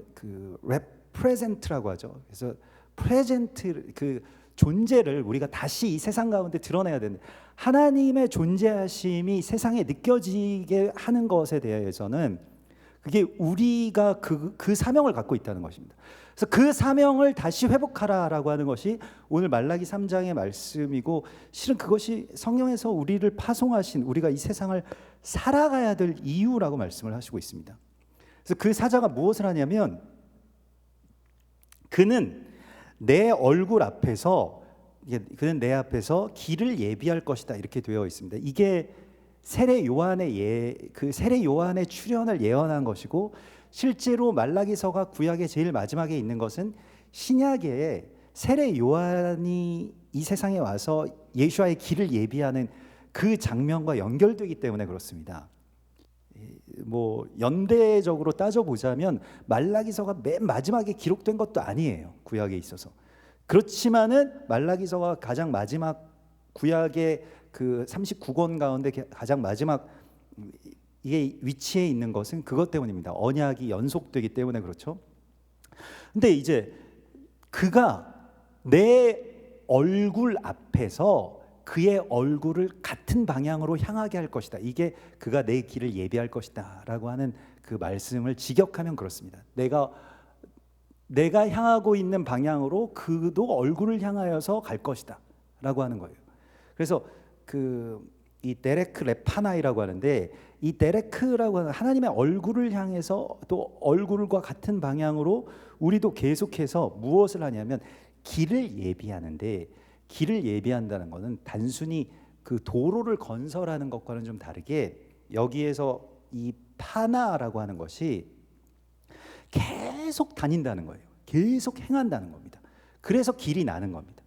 represent라고 하죠. 그래서 present 존재를 우리가 다시 이 세상 가운데 드러내야 되는데, 하나님의 존재하심이 세상에 느껴지게 하는 것에 대해서는 그게 우리가 그 사명을 갖고 있다는 것입니다. 그래서 그 사명을 다시 회복하라라고 하는 것이 오늘 말라기 3장의 말씀이고, 실은 그것이 성령에서 우리를 파송하신, 우리가 이 세상을 살아가야 될 이유라고 말씀을 하시고 있습니다. 그래서 그 사자가 무엇을 하냐면, 그는 내 앞에서 길을 예비할 것이다 이렇게 되어 있습니다. 이게 세례 요한의 출현을 예언한 것이고, 실제로 말라기서가 구약의 제일 마지막에 있는 것은 신약에 세례 요한이 이 세상에 와서 예수와의 길을 예비하는 그 장면과 연결되기 때문에 그렇습니다. 뭐 연대적으로 따져보자면 말라기서가 맨 마지막에 기록된 것도 아니에요, 구약에 있어서. 그렇지만은 말라기서가 가장 마지막 구약의 그 39권 가운데 가장 마지막 이게 위치에 있는 것은 그것 때문입니다. 언약이 연속되기 때문에 그렇죠. 근데 이제 그가 내 얼굴 앞에서 그의 얼굴을 같은 방향으로 향하게 할 것이다. 이게 그가 내 길을 예비할 것이다 라고 하는 그 말씀을 직역하면 그렇습니다. 내가 향하고 있는 방향으로 그도 얼굴을 향하여서 갈 것이다 라고 하는 거예요. 그래서 이 데레크 레파나이라고 하는데, 이 데레크라고 하는 하나님의 얼굴을 향해서 또 얼굴과 같은 방향으로 우리도 계속해서 무엇을 하냐면 길을 예비하는데, 길을 예비한다는 것은 단순히 그 도로를 건설하는 것과는 좀 다르게, 여기에서 이 파나라고 하는 것이 계속 다닌다는 거예요. 계속 행한다는 겁니다. 그래서 길이 나는 겁니다.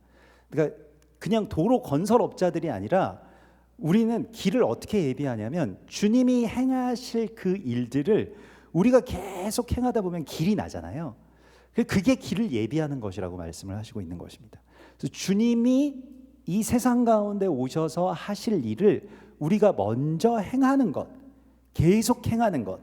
그러니까 그냥 도로 건설업자들이 아니라 우리는 길을 어떻게 예비하냐면 주님이 행하실 그 일들을 우리가 계속 행하다 보면 길이 나잖아요. 그게 길을 예비하는 것이라고 말씀을 하시고 있는 것입니다. 그래서 주님이 이 세상 가운데 오셔서 하실 일을 우리가 먼저 행하는 것, 계속 행하는 것.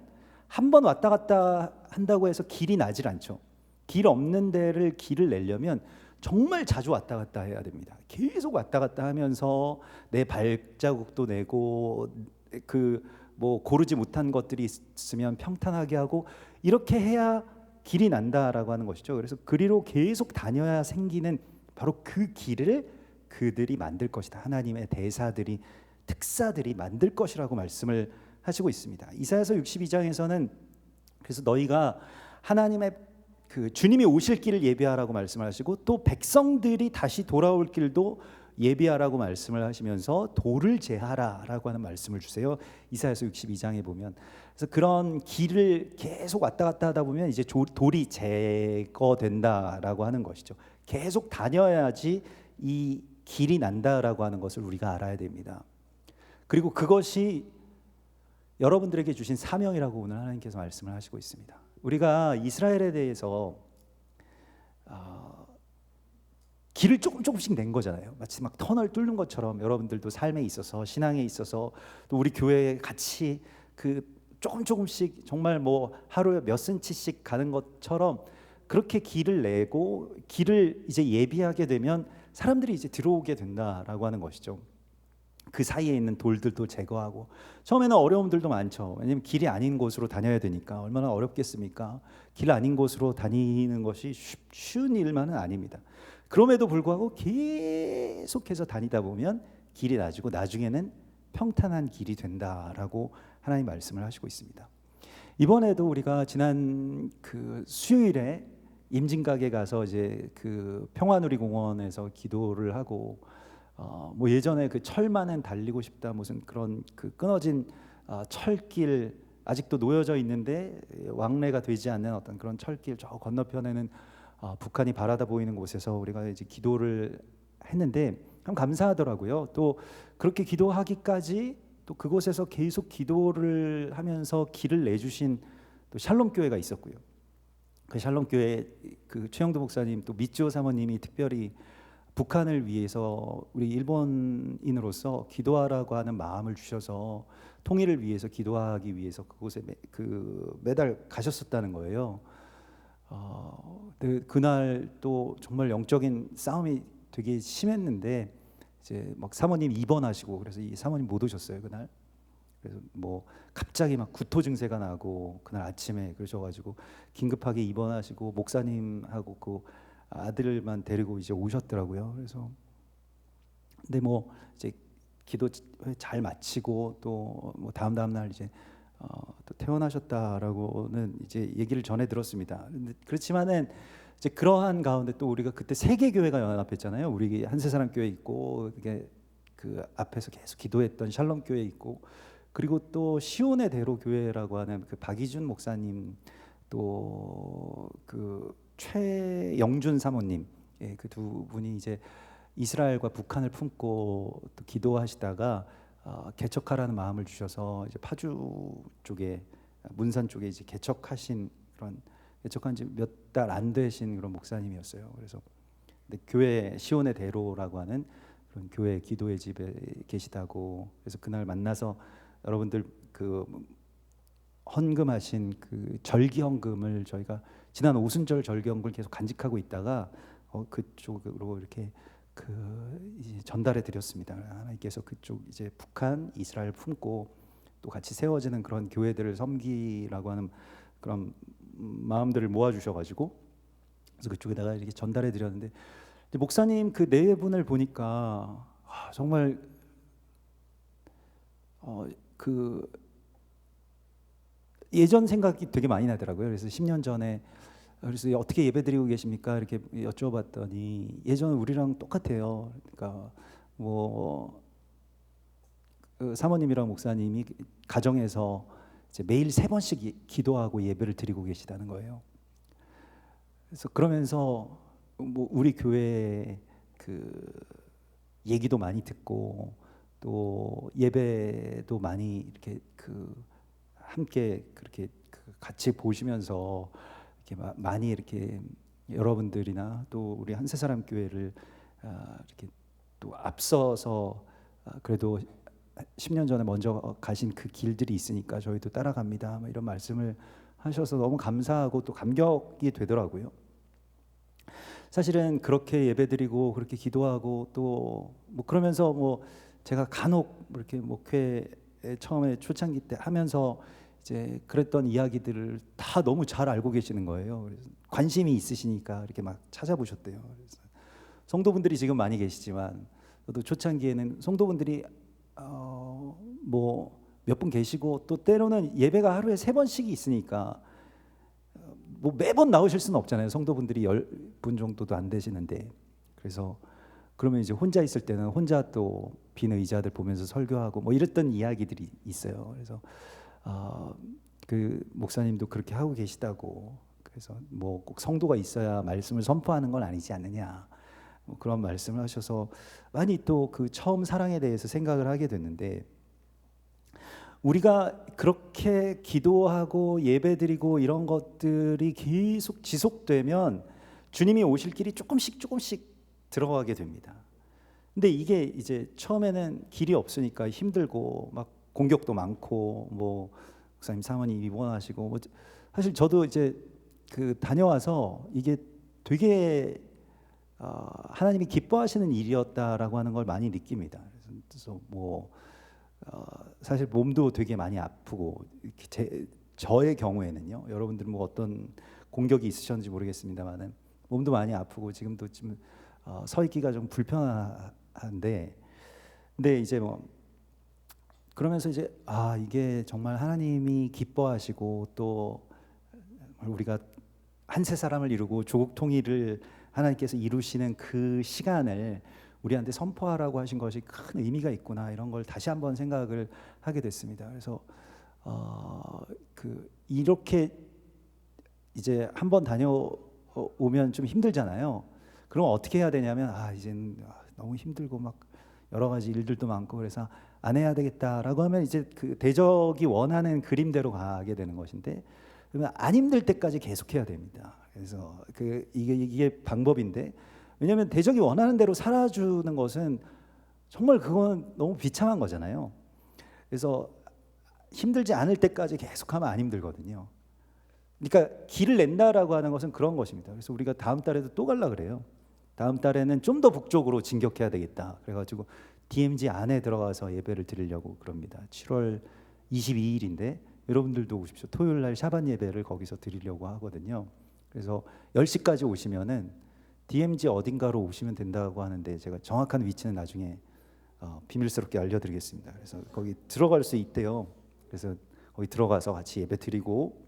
한 번 왔다 갔다 한다고 해서 길이 나질 않죠. 길 없는 데를 길을 내려면 정말 자주 왔다 갔다 해야 됩니다. 계속 왔다 갔다 하면서 내 발자국도 내고 뭐 고르지 못한 것들이 있으면 평탄하게 하고 이렇게 해야 길이 난다라고 하는 것이죠. 그래서 그리로 계속 다녀야 생기는 바로 그 길을 그들이 만들 것이다. 하나님의 대사들이 특사들이 만들 것이라고 말씀을 하시고 있습니다. 이사야서 62장에서는 그래서 너희가 하나님의 그 주님이 오실 길을 예비하라고 말씀을 하시고 또 백성들이 다시 돌아올 길도 예비하라고 말씀을 하시면서 돌을 제하라라고 하는 말씀을 주세요. 이사야서 62장에 보면 그래서 그런 길을 계속 왔다 갔다 하다 보면 이제 돌이 제거된다라고 하는 것이죠. 계속 다녀야지 이 길이 난다라고 하는 것을 우리가 알아야 됩니다. 그리고 그것이 여러분들에게 주신 사명이라고 오늘 하나님께서 말씀을 하시고 있습니다. 우리가 이스라엘에 대해서 길을 조금씩 낸 거잖아요. 마치 막 터널 뚫는 것처럼 여러분들도 삶에 있어서 신앙에 있어서 또 우리 교회에 같이 그 조금씩 정말 뭐 하루에 몇 센치씩 가는 것처럼 그렇게 길을 내고 길을 이제 예비하게 되면 사람들이 이제 들어오게 된다라고 하는 것이죠. 그 사이에 있는 돌들도 제거하고 처음에는 어려움들도 많죠. 왜냐하면 길이 아닌 곳으로 다녀야 되니까 얼마나 어렵겠습니까? 길 아닌 곳으로 다니는 것이 쉬운 일만은 아닙니다. 그럼에도 불구하고 계속해서 다니다 보면 길이 나아지고 나중에는 평탄한 길이 된다라고 하나님 말씀을 하시고 있습니다. 이번에도 우리가 지난 그 수요일에 임진각에 가서 이제 그 평화누리공원에서 기도를 하고 뭐 예전에 그 철만은 달리고 싶다 무슨 그런 그 끊어진 철길 아직도 놓여져 있는데 왕래가 되지 않는 어떤 그런 철길 저 건너편에는 북한이 바라다 보이는 곳에서 우리가 이제 기도를 했는데 참 감사하더라고요. 또 그렇게 기도하기까지 또 그곳에서 계속 기도를 하면서 길을 내주신 또 샬롬 교회가 있었고요. 그 샬롬 교회 그 최영도 목사님 또 미쯔오 사모님이 특별히 북한을 위해서 우리 일본인으로서 기도하라고 하는 마음을 주셔서 통일을 위해서 기도하기 위해서 그곳에 매달 가셨었다는 거예요. 그날 또 정말 영적인 싸움이 되게 심했는데 이제 막 사모님 입원하시고 그래서 이 사모님 못 오셨어요 그날. 그래서 뭐 갑자기 막 구토 증세가 나고 그날 아침에 그러셔가지고 긴급하게 입원하시고 목사님하고 그 아들만 데리고 이제 오셨더라고요. 그래서 근데 뭐 이제 기도 잘 마치고 또 뭐 다음 날 이제 또 퇴원하셨다라고는 이제 얘기를 전해 들었습니다. 그렇지만은 이제 그러한 가운데 또 우리가 그때 세계 교회가 연합했잖아요. 우리 한세사랑 교회 있고 이게 그 앞에서 계속 기도했던 샬롬 교회 있고 그리고 또 시온의 대로 교회라고 하는 그 박이준 목사님 또 그 최영준 사모님 그 두 분이 이제 이스라엘과 북한을 품고 또 기도하시다가 개척하라는 마음을 주셔서 이제 파주 쪽에 문산 쪽에 이제 개척하신 그런 개척한 지 몇 달 안 되신 그런 목사님이었어요. 그래서 근데 교회 시온의 대로라고 하는 그런 교회 기도의 집에 계시다고 그래서 그날 만나서 여러분들 그 헌금하신 그 절기 헌금을 저희가 지난 오순절 절기 헌금을 계속 간직하고 있다가 그쪽으로 이렇게 이제 전달해 드렸습니다. 하나님께서 그쪽 이제 북한, 이스라엘 품고 또 같이 세워지는 그런 교회들을 섬기라고 하는 그런 마음들을 모아 주셔가지고 그래서 그쪽에다가 이렇게 전달해 드렸는데 목사님 그 내분을 보니까 정말 그 예전 생각이 되게 많이 나더라고요. 그래서 10년 전에 그래서 어떻게 예배드리고 계십니까? 이렇게 여쭤봤더니 예전 우리랑 똑같아요. 그러니까 뭐 사모님이랑 목사님이 가정에서 이제 매일 3번씩 기도하고 예배를 드리고 계시다는 거예요. 그래서 그러면서 뭐 우리 교회 그 얘기도 많이 듣고 또 예배도 많이 이렇게 그 함께 그렇게 그 같이 보시면서 이렇게 많이 이렇게 여러분들이나 또 우리 한세사람 교회를 이렇게 또 앞서서 그래도 10년 전에 먼저 가신 그 길들이 있으니까 저희도 따라갑니다. 뭐 이런 말씀을 하셔서 너무 감사하고 또 감격이 되더라고요. 사실은 그렇게 예배드리고 그렇게 기도하고 또 뭐 그러면서 뭐 제가 간혹 이렇게 목회에 처음에 초창기 때 하면서 이제 그랬던 이야기들을 다 너무 잘 알고 계시는 거예요. 그래서 관심이 있으시니까 이렇게 막 찾아보셨대요. 그래서 성도분들이 지금 많이 계시지만 저도 초창기에는 성도분들이 뭐 몇 분 계시고 또 때로는 예배가 하루에 3번씩이 있으니까 뭐 매번 나오실 수는 없잖아요. 성도분들이 10분 정도도 안 되시는데 그래서 그러면 이제 혼자 있을 때는 혼자 또 빈 의자들 보면서 설교하고 뭐 이랬던 이야기들이 있어요. 그래서 그 목사님도 그렇게 하고 계시다고. 그래서 뭐 꼭 성도가 있어야 말씀을 선포하는 건 아니지 않느냐. 뭐 그런 말씀을 하셔서 많이 또 그 처음 사랑에 대해서 생각을 하게 됐는데 우리가 그렇게 기도하고 예배드리고 이런 것들이 계속 지속되면 주님이 오실 길이 조금씩 들어가게 됩니다. 근데 이게 이제 처음에는 길이 없으니까 힘들고 막 공격도 많고 뭐 목사님 사모님 입원하시고 뭐 사실 저도 이제 그 다녀와서 이게 되게 하나님이 기뻐하시는 일이었다라고 하는 걸 많이 느낍니다. 그래서 뭐 사실 몸도 되게 많이 아프고 저의 경우에는요. 여러분들은 뭐 어떤 공격이 있으셨는지 모르겠습니다만은 몸도 많이 아프고 지금도 좀 서 있기가 좀 불편한데 근데 이제 뭐 그러면서 이제 이게 정말 하나님이 기뻐하시고 또 우리가 한세 사람을 이루고 조국 통일을 하나님께서 이루시는 그 시간을 우리한테 선포하라고 하신 것이 큰 의미가 있구나 이런 걸 다시 한번 생각을 하게 됐습니다. 그래서 이렇게 이제 한번 다녀오면 좀 힘들잖아요. 그럼 어떻게 해야 되냐면 이제는 너무 힘들고 막 여러 가지 일들도 많고 그래서 안 해야 되겠다라고 하면 이제 그 대적이 원하는 그림대로 가게 되는 것인데 그러면 안 힘들 때까지 계속해야 됩니다. 그래서 이게 방법인데 왜냐하면 대적이 원하는 대로 살아주는 것은 정말 그건 너무 비참한 거잖아요. 그래서 힘들지 않을 때까지 계속하면 안 힘들거든요. 그러니까 길을 낸다라고 하는 것은 그런 것입니다. 그래서 우리가 다음 달에도 또 갈라 그래요. 다음 달에는 좀 더 북쪽으로 진격해야 되겠다. 그래가지고 DMZ 안에 들어가서 예배를 드리려고 그럽니다. 7월 22일인데 여러분들도 오십시오. 토요일 날 샤반 예배를 거기서 드리려고 하거든요. 그래서 10시까지 오시면은 DMZ 어딘가로 오시면 된다고 하는데 제가 정확한 위치는 나중에 비밀스럽게 알려드리겠습니다. 그래서 거기 들어갈 수 있대요. 그래서 거기 들어가서 같이 예배 드리고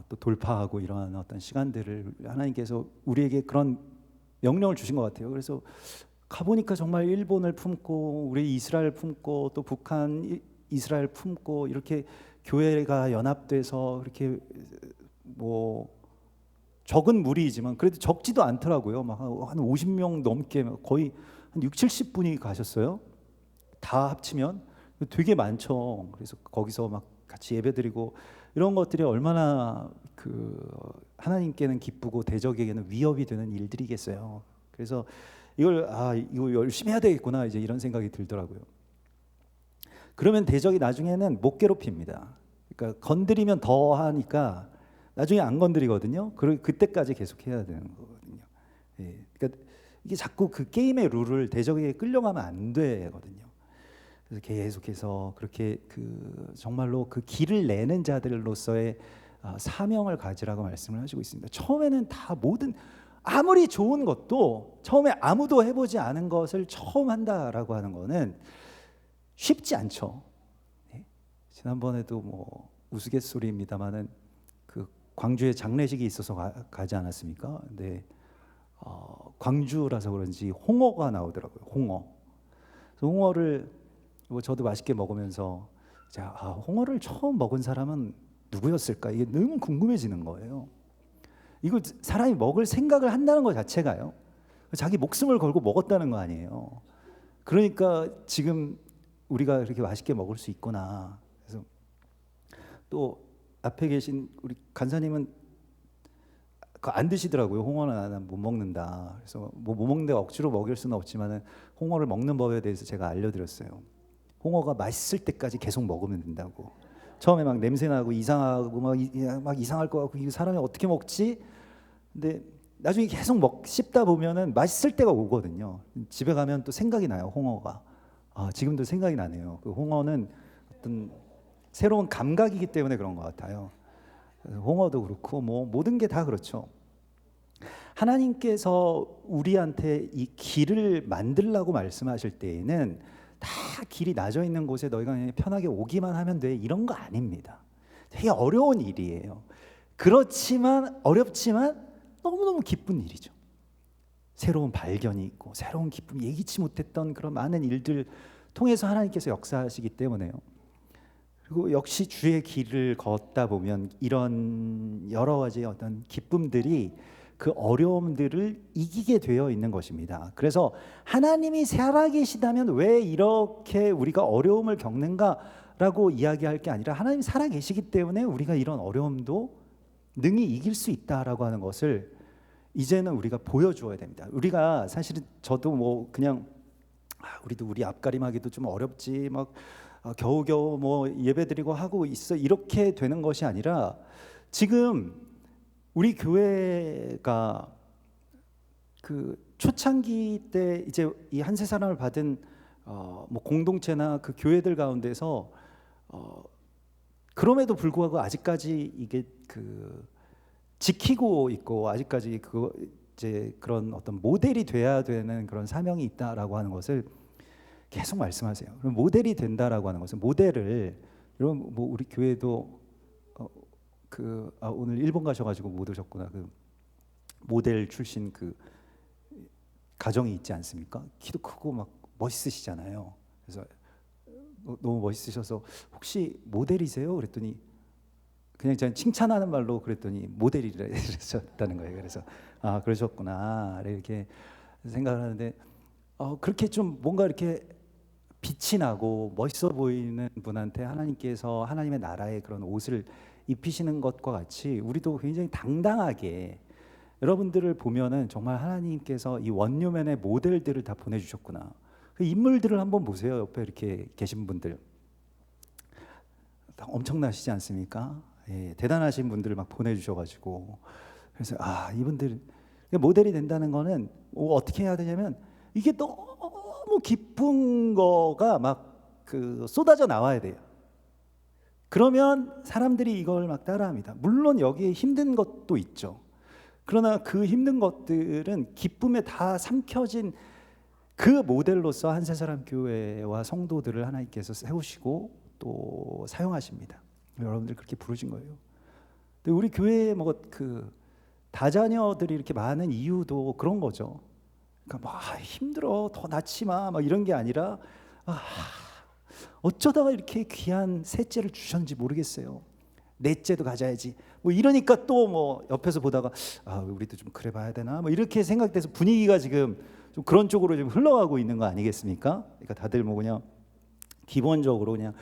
또 돌파하고 이러한 어떤 시간들을 하나님께서 우리에게 그런 명령을 주신 것 같아요. 그래서 가보니까 정말 일본을 품고 우리 이스라엘 품고 또 북한 이스라엘 품고 이렇게 교회가 연합돼서 이렇게 뭐 적은 무리이지만 그래도 적지도 않더라고요. 막 한 50명 넘게 거의 한 6, 70분이 가셨어요. 다 합치면 되게 많죠. 그래서 거기서 막 같이 예배드리고 이런 것들이 얼마나 하나님께는 기쁘고 대적에게는 위협이 되는 일들이겠어요. 그래서 이거 열심히 해야 되겠구나 이제 이런 생각이 들더라고요. 그러면 대적이 나중에는 못 괴롭힙니다. 그러니까 건드리면 더 하니까 나중에 안 건드리거든요. 그때까지 계속 해야 되는 거거든요. 예, 그러니까 이게 자꾸 그 게임의 룰을 대적에게 끌려가면 안 되거든요. 그래서 계속해서 그렇게 정말로 그 길을 내는 자들로서의 사명을 가지라고 말씀을 하시고 있습니다. 처음에는 다 아무리 좋은 것도 처음에 아무도 해보지 않은 것을 처음 한다라고 하는 거는 쉽지 않죠. 네? 지난번에도 뭐 우스갯소리입니다만은 그 광주에 장례식이 있어서 가지 않았습니까? 근데 광주라서 그런지 홍어가 나오더라고요. 그래서 홍어를 뭐 저도 맛있게 먹으면서 홍어를 처음 먹은 사람은 누구였을까? 이게 너무 궁금해지는 거예요. 이거 사람이 먹을 생각을 한다는 것 자체가요, 자기 목숨을 걸고 먹었다는 거 아니에요. 그러니까 지금 우리가 그렇게 맛있게 먹을 수 있구나. 그래서 또 앞에 계신 우리 간사님은 그거 안 드시더라고요. 홍어는 나는 못 먹는다. 그래서 뭐 못 먹는데 억지로 먹일 수는 없지만은 홍어를 먹는 법에 대해서 제가 알려드렸어요. 홍어가 맛있을 때까지 계속 먹으면 된다고. 처음에 막 냄새 나고 이상하고 막 이상할 것 같고 이거 사람이 어떻게 먹지? 근데 나중에 계속 씹다 보면은 맛있을 때가 오거든요. 집에 가면 또 생각이 나요. 홍어가. 지금도 생각이 나네요. 그 홍어는 어떤 새로운 감각이기 때문에 그런 것 같아요. 홍어도 그렇고 뭐 모든 게 다 그렇죠. 하나님께서 우리한테 이 길을 만들라고 말씀하실 때에는 다 길이 나져 있는 곳에 너희가 그냥 편하게 오기만 하면 돼, 이런 거 아닙니다. 되게 어려운 일이에요. 그렇지만 어렵지만 너무너무 기쁜 일이죠. 새로운 발견이 있고 새로운 기쁨, 예기치 못했던 그런 많은 일들 통해서 하나님께서 역사하시기 때문에요. 그리고 역시 주의 길을 걷다 보면 이런 여러 가지 어떤 기쁨들이 그 어려움들을 이기게 되어 있는 것입니다. 그래서 하나님이 살아계시다면 왜 이렇게 우리가 어려움을 겪는가라고 이야기할 게 아니라 하나님이 살아계시기 때문에 우리가 이런 어려움도 능히 이길 수 있다라고 하는 것을 이제는 우리가 보여주어야 됩니다. 우리가 사실은 저도 뭐 그냥 우리도 우리 앞가림하기도 좀 어렵지 막 겨우겨우 뭐 예배드리고 하고 있어 이렇게 되는 것이 아니라 지금 우리 교회가 그 초창기 때 이제 이 한세 사람을 받은 뭐 공동체나 그 교회들 가운데서 그럼에도 불구하고 아직까지 이게 그 지키고 있고 아직까지 그 이제 그런 어떤 모델이 돼야 되는 그런 사명이 있다라고 하는 것을 계속 말씀하세요. 그럼 모델이 된다라고 하는 것은 모델을 여러분 뭐 우리 교회도 오늘 일본 가셔가지고 못 오셨구나. 그 모델 출신 그 가정이 있지 않습니까? 키도 크고 막 멋있으시잖아요. 그래서 너무 멋있으셔서 혹시 모델이세요? 그랬더니 그냥 저는 칭찬하는 말로 그랬더니 모델이라셨다는 거예요. 그래서 그러셨구나 이렇게 생각을 하는데 그렇게 좀 뭔가 이렇게 빛이 나고 멋있어 보이는 분한테 하나님께서 하나님의 나라의 그런 옷을 입히시는 것과 같이 우리도 굉장히 당당하게 여러분들을 보면은 정말 하나님께서 이 원료면의 모델들을 다 보내주셨구나. 그 인물들을 한번 보세요. 옆에 이렇게 계신 분들 엄청나시지 않습니까? 예, 대단하신 분들을 막 보내주셔가지고 그래서 이분들 모델이 된다는 거는 어떻게 해야 되냐면 이게 너무 기쁜 거가 막 그 쏟아져 나와야 돼요. 그러면 사람들이 이걸 막 따라합니다. 물론 여기에 힘든 것도 있죠. 그러나 그 힘든 것들은 기쁨에 다 삼켜진 그 모델로서 한세사람 교회와 성도들을 하나님께서 세우시고 또 사용하십니다. 여러분들 그렇게 부르신 거예요. 근데 우리 교회에 뭐 그 다자녀들이 이렇게 많은 이유도 그런 거죠. 그러니까 막 힘들어 더 낳지 마 막 이런 게 아니라 어쩌다가 이렇게 귀한 셋째를 주셨는지 모르겠어요. 넷째도 가져야지. 뭐 이러니까 또 뭐 옆에서 보다가 우리도 좀 그래 봐야 되나? 뭐 이렇게 생각돼서 분위기가 지금 좀 그런 쪽으로 좀 흘러가고 있는 거 아니겠습니까? 그러니까 다들 뭐 그냥 기본적으로 그냥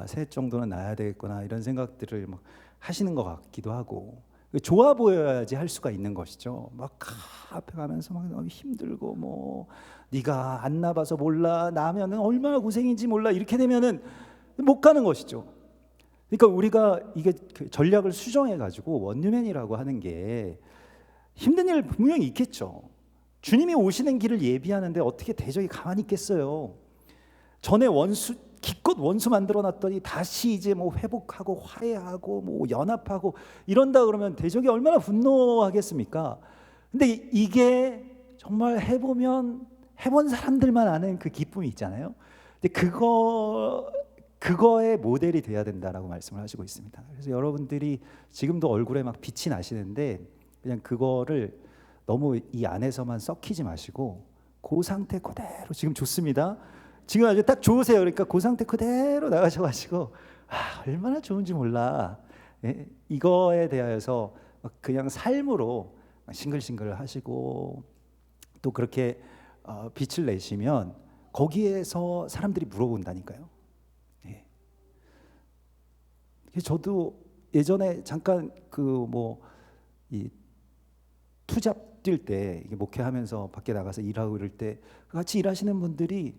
셋 정도는 낳아야 되겠구나 이런 생각들을 막 하시는 것 같기도 하고 좋아 보여야지 할 수가 있는 것이죠. 막 앞에 가면서 막 너무 힘들고 뭐 네가 안 낳아봐서 몰라 나면은 얼마나 고생인지 몰라 이렇게 되면은 못 가는 것이죠. 그러니까 우리가 이게 전략을 수정해 가지고 원유맨이라고 하는 게 힘든 일 분명히 있겠죠. 주님이 오시는 길을 예비하는데 어떻게 대적이 가만히 있겠어요. 전에 기껏 원수 만들어 놨더니 다시 이제 뭐 회복하고 화해하고 뭐 연합하고 이런다 그러면 대적이 얼마나 분노하겠습니까? 근데 이게 정말 해본 사람들만 아는 그 기쁨이 있잖아요. 근데 그거의 모델이 돼야 된다라고 말씀을 하시고 있습니다. 그래서 여러분들이 지금도 얼굴에 막 빛이 나시는데 그냥 그거를 너무 이 안에서만 썩히지 마시고 그 상태 그대로 지금 좋습니다. 지금 아주 딱 좋으세요. 그러니까 그 상태 그대로 나가셔가지고 얼마나 좋은지 몰라. 예? 이거에 대하여서 그냥 삶으로 싱글싱글 하시고 또 그렇게 빛을 내시면 거기에서 사람들이 물어본다니까요. 예. 저도 예전에 잠깐 이 투잡 뛸 때 목회하면서 밖에 나가서 일하고 이럴 때 같이 일하시는 분들이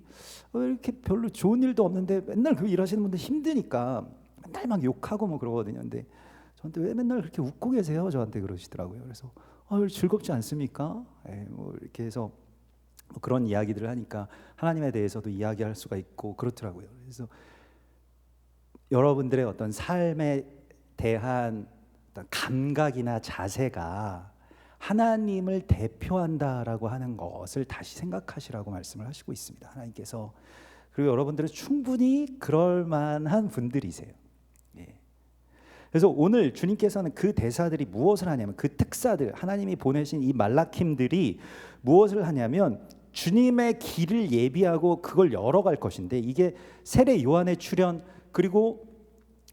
이렇게 별로 좋은 일도 없는데 맨날 그 일하시는 분들 힘드니까 맨날 막 욕하고 뭐 그러거든요. 근데 저한테 왜 맨날 그렇게 웃고 계세요? 저한테 그러시더라고요. 그래서 즐겁지 않습니까? 예, 뭐 이렇게 해서 뭐 그런 이야기들을 하니까 하나님에 대해서도 이야기할 수가 있고 그렇더라고요. 그래서 여러분들의 어떤 삶에 대한 어떤 감각이나 자세가 하나님을 대표한다라고 하는 것을 다시 생각하시라고 말씀을 하시고 있습니다. 하나님께서. 그리고 여러분들은 충분히 그럴 만한 분들이세요. 예. 그래서 오늘 주님께서는 그 대사들이 무엇을 하냐면 그 특사들, 하나님이 보내신 이 말라킴들이 무엇을 하냐면 주님의 길을 예비하고 그걸 열어갈 것인데, 이게 세례 요한의 출현, 그리고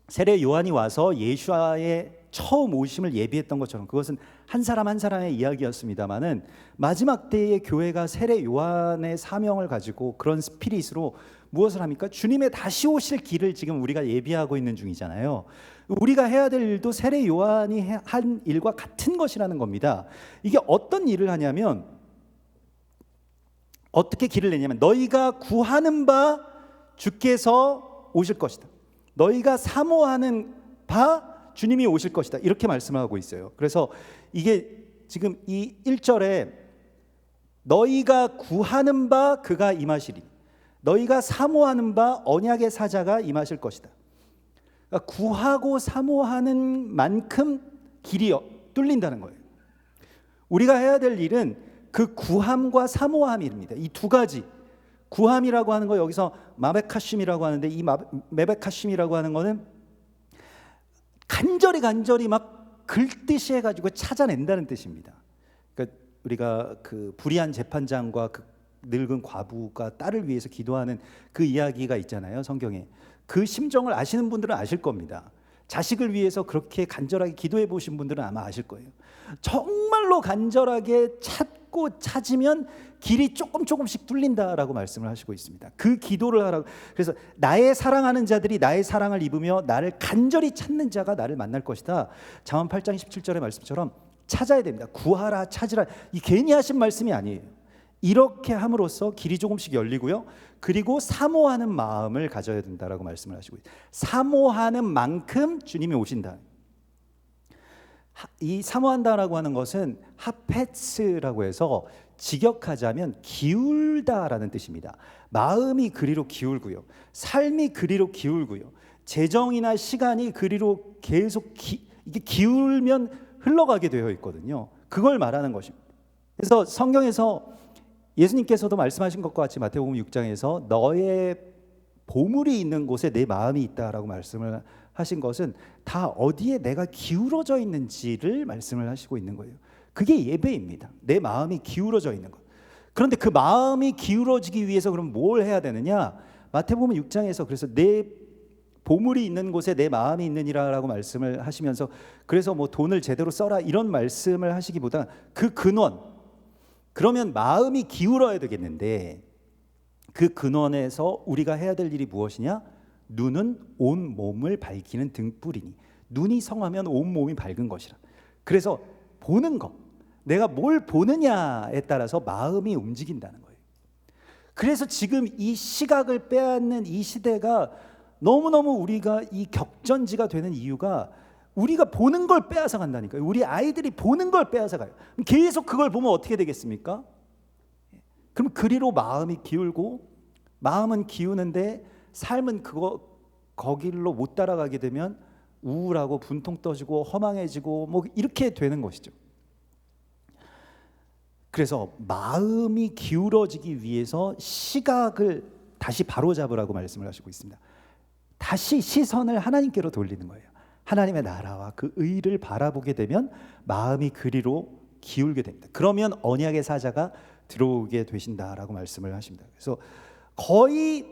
세례 요한이 와서 예수와의 처음 오심을 예비했던 것처럼 그것은 한 사람 한 사람의 이야기였습니다마는 마지막 때의 교회가 세례 요한의 사명을 가지고 그런 스피릿으로 무엇을 합니까? 주님의 다시 오실 길을 지금 우리가 예비하고 있는 중이잖아요. 우리가 해야 될 일도 세례 요한이 한 일과 같은 것이라는 겁니다. 이게 어떤 일을 하냐면 어떻게 길을 내냐면 너희가 구하는 바 주께서 오실 것이다. 너희가 사모하는 바 주님이 오실 것이다. 이렇게 말씀을 하고 있어요. 그래서 이게 지금 이 1절에 너희가 구하는 바 그가 임하시리. 너희가 사모하는 바 언약의 사자가 임하실 것이다. 그러니까 구하고 사모하는 만큼 길이 뚫린다는 거예요. 우리가 해야 될 일은 그 구함과 사모함입니다. 이 두 가지. 구함이라고 하는 거 여기서 마베카심이라고 하는데, 이 메베카심이라고 하는 거는 간절히 막 긁듯이 해가지고 찾아낸다는 뜻입니다. 그러니까 우리가 그 불의한 재판장과 그 늙은 과부가 딸을 위해서 기도하는 그 이야기가 있잖아요, 성경에. 그 심정을 아시는 분들은 아실 겁니다. 자식을 위해서 그렇게 간절하게 기도해 보신 분들은 아마 아실 거예요. 정말로 간절하게 찾고 찾으면 길이 조금씩 뚫린다라고 말씀을 하시고 있습니다. 그 기도를 하라고. 그래서 나의 사랑하는 자들이 나의 사랑을 입으며 나를 간절히 찾는 자가 나를 만날 것이다. 잠언 8장 17절의 말씀처럼 찾아야 됩니다. 구하라, 찾으라. 이 괜히 하신 말씀이 아니에요. 이렇게 함으로써 길이 조금씩 열리고요. 그리고 사모하는 마음을 가져야 된다라고 말씀을 하시고 있어요. 사모하는 만큼 주님이 오신다. 이 사모한다라고 하는 것은 하페츠라고 해서 직역하자면 기울다라는 뜻입니다. 마음이 그리로 기울고요, 삶이 그리로 기울고요, 재정이나 시간이 그리로 계속 이게 기울면 흘러가게 되어 있거든요. 그걸 말하는 것입니다. 그래서 성경에서 예수님께서도 말씀하신 것과 같이 마태복음 6장에서 너의 보물이 있는 곳에 내 마음이 있다라고 말씀을 하신 것은 다 어디에 내가 기울어져 있는지를 말씀을 하시고 있는 거예요. 그게 예배입니다. 내 마음이 기울어져 있는 것. 그런데 그 마음이 기울어지기 위해서 그럼 뭘 해야 되느냐? 마태복음 6장에서 그래서 내 보물이 있는 곳에 내 마음이 있느니라라고 말씀을 하시면서, 그래서 뭐 돈을 제대로 써라 이런 말씀을 하시기보다 그 근원, 그러면 마음이 기울어야 되겠는데 그 근원에서 우리가 해야 될 일이 무엇이냐? 눈은 온 몸을 밝히는 등불이니. 눈이 성하면 온 몸이 밝은 것이라. 그래서 보는 것, 내가 뭘 보느냐에 따라서 마음이 움직인다는 거예요. 그래서 지금 이 시각을 빼앗는 이 시대가 너무너무 우리가 이 격전지가 되는 이유가 우리가 보는 걸 빼앗아 간다니까요. 우리 아이들이 보는 걸 빼앗아 가요. 계속 그걸 보면 어떻게 되겠습니까? 그럼 그리로 마음이 기울고, 마음은 기우는데 삶은 거길로 못 따라가게 되면 우울하고 분통 떠지고 허망해지고 뭐 이렇게 되는 것이죠. 그래서 마음이 기울어지기 위해서 시각을 다시 바로잡으라고 말씀을 하시고 있습니다. 다시 시선을 하나님께로 돌리는 거예요. 하나님의 나라와 그 의를 바라보게 되면 마음이 그리로 기울게 됩니다. 그러면 언약의 사자가 들어오게 되신다라고 말씀을 하십니다. 그래서 거의